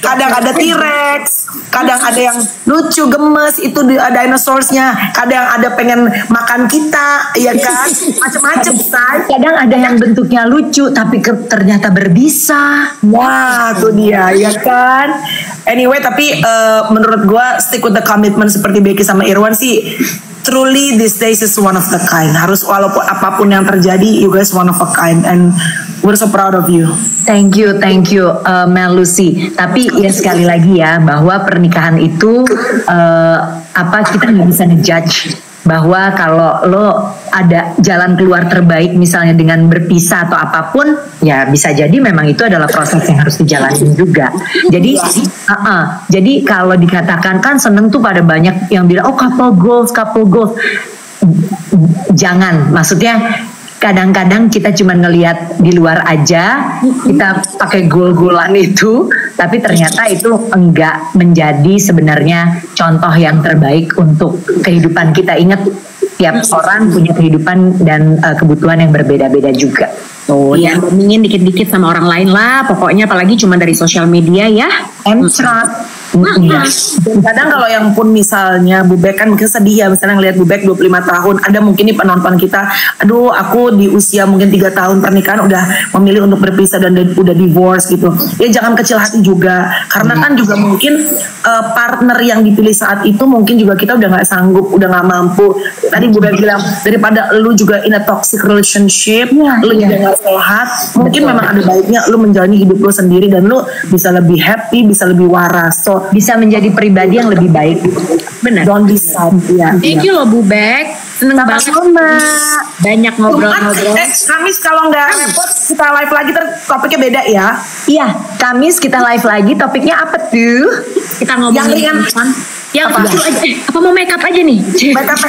kadang ada T-Rex, kadang ada yang lucu gemes itu dinosaurusnya, kadang ada pengen makan kita, ya kan, macam-macam say. Kadang ada yang bentuknya lucu tapi ternyata berbisa. Wah, tuh dia, ya kan. Anyway, tapi menurut gue stick with the commitment seperti Becky sama Irwan sih. Truly these days is one of the kind. Harus walaupun apapun yang terjadi, you guys one of a kind, and we're so proud of you. Thank you, Mel Lucy. Tapi ya sekali lagi ya, bahwa pernikahan itu kita nggak bisa ngejudge bahwa kalau lo ada jalan keluar terbaik misalnya dengan berpisah atau apapun, ya bisa jadi memang itu adalah proses yang harus dijalani juga. Jadi jadi kalau dikatakan kan seneng tuh pada banyak yang bilang oh couple goals. Jangan, maksudnya kadang-kadang kita cuma ngelihat di luar aja, kita pakai goal-goalan itu, tapi ternyata itu enggak menjadi sebenarnya contoh yang terbaik untuk kehidupan kita. Ingat, tiap orang punya kehidupan dan kebutuhan yang berbeda-beda juga. Iya, bandingin dikit-dikit sama orang lain lah, pokoknya apalagi cuma dari sosial media ya. Kadang kalau yang pun misalnya Bu Bek kan mungkin sedih ya, misalnya ngelihat Bu Bek 25 tahun, ada mungkin nih penonton kita, aduh aku di usia mungkin 3 tahun pernikahan udah memilih untuk berpisah dan udah divorce gitu. Ya jangan kecil hati juga, karena kan juga mungkin partner yang dipilih saat itu mungkin juga kita udah nggak sanggup, udah nggak mampu. Tadi Bu Bek bilang daripada lu juga in a toxic relationship, lu juga nggak sehat, mungkin memang ada baiknya lu menjalani hidup lu sendiri dan lu bisa lebih happy, bisa lebih waras. So bisa menjadi pribadi yang lebih baik. Benar. Don't be sad. Ya. Thank you loh Bu Bek. Seneng banget. Banyak ngobrol-ngobrol. Kamis kalau nggak repot kita live lagi, topiknya beda ya. Iya, Kamis kita live lagi, topiknya apa tuh? Kita ngomongin yang ringan. Yang lucu aja. Apa mau makeup aja nih? Makeup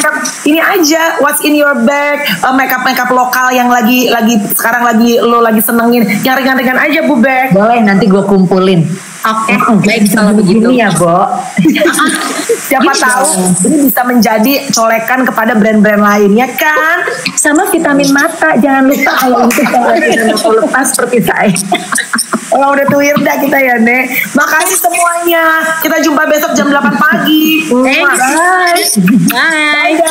ini aja. What's in your bag? Makeup lokal yang lagi sekarang lo lagi senengin. Yang ringan-ringan aja Bu Bek. Boleh, nanti gue kumpulin. Oke, baik kalau begitu ya, Bo. Siapa tahu ini bisa menjadi colekan kepada brand-brand lainnya kan. Sama vitamin mata, jangan lupa kalau itu kalau lepas seperti saya. Oh udah Wirda kita ya Nek. Makasih semuanya. Kita jumpa besok jam 8 pagi. Bye. Bye.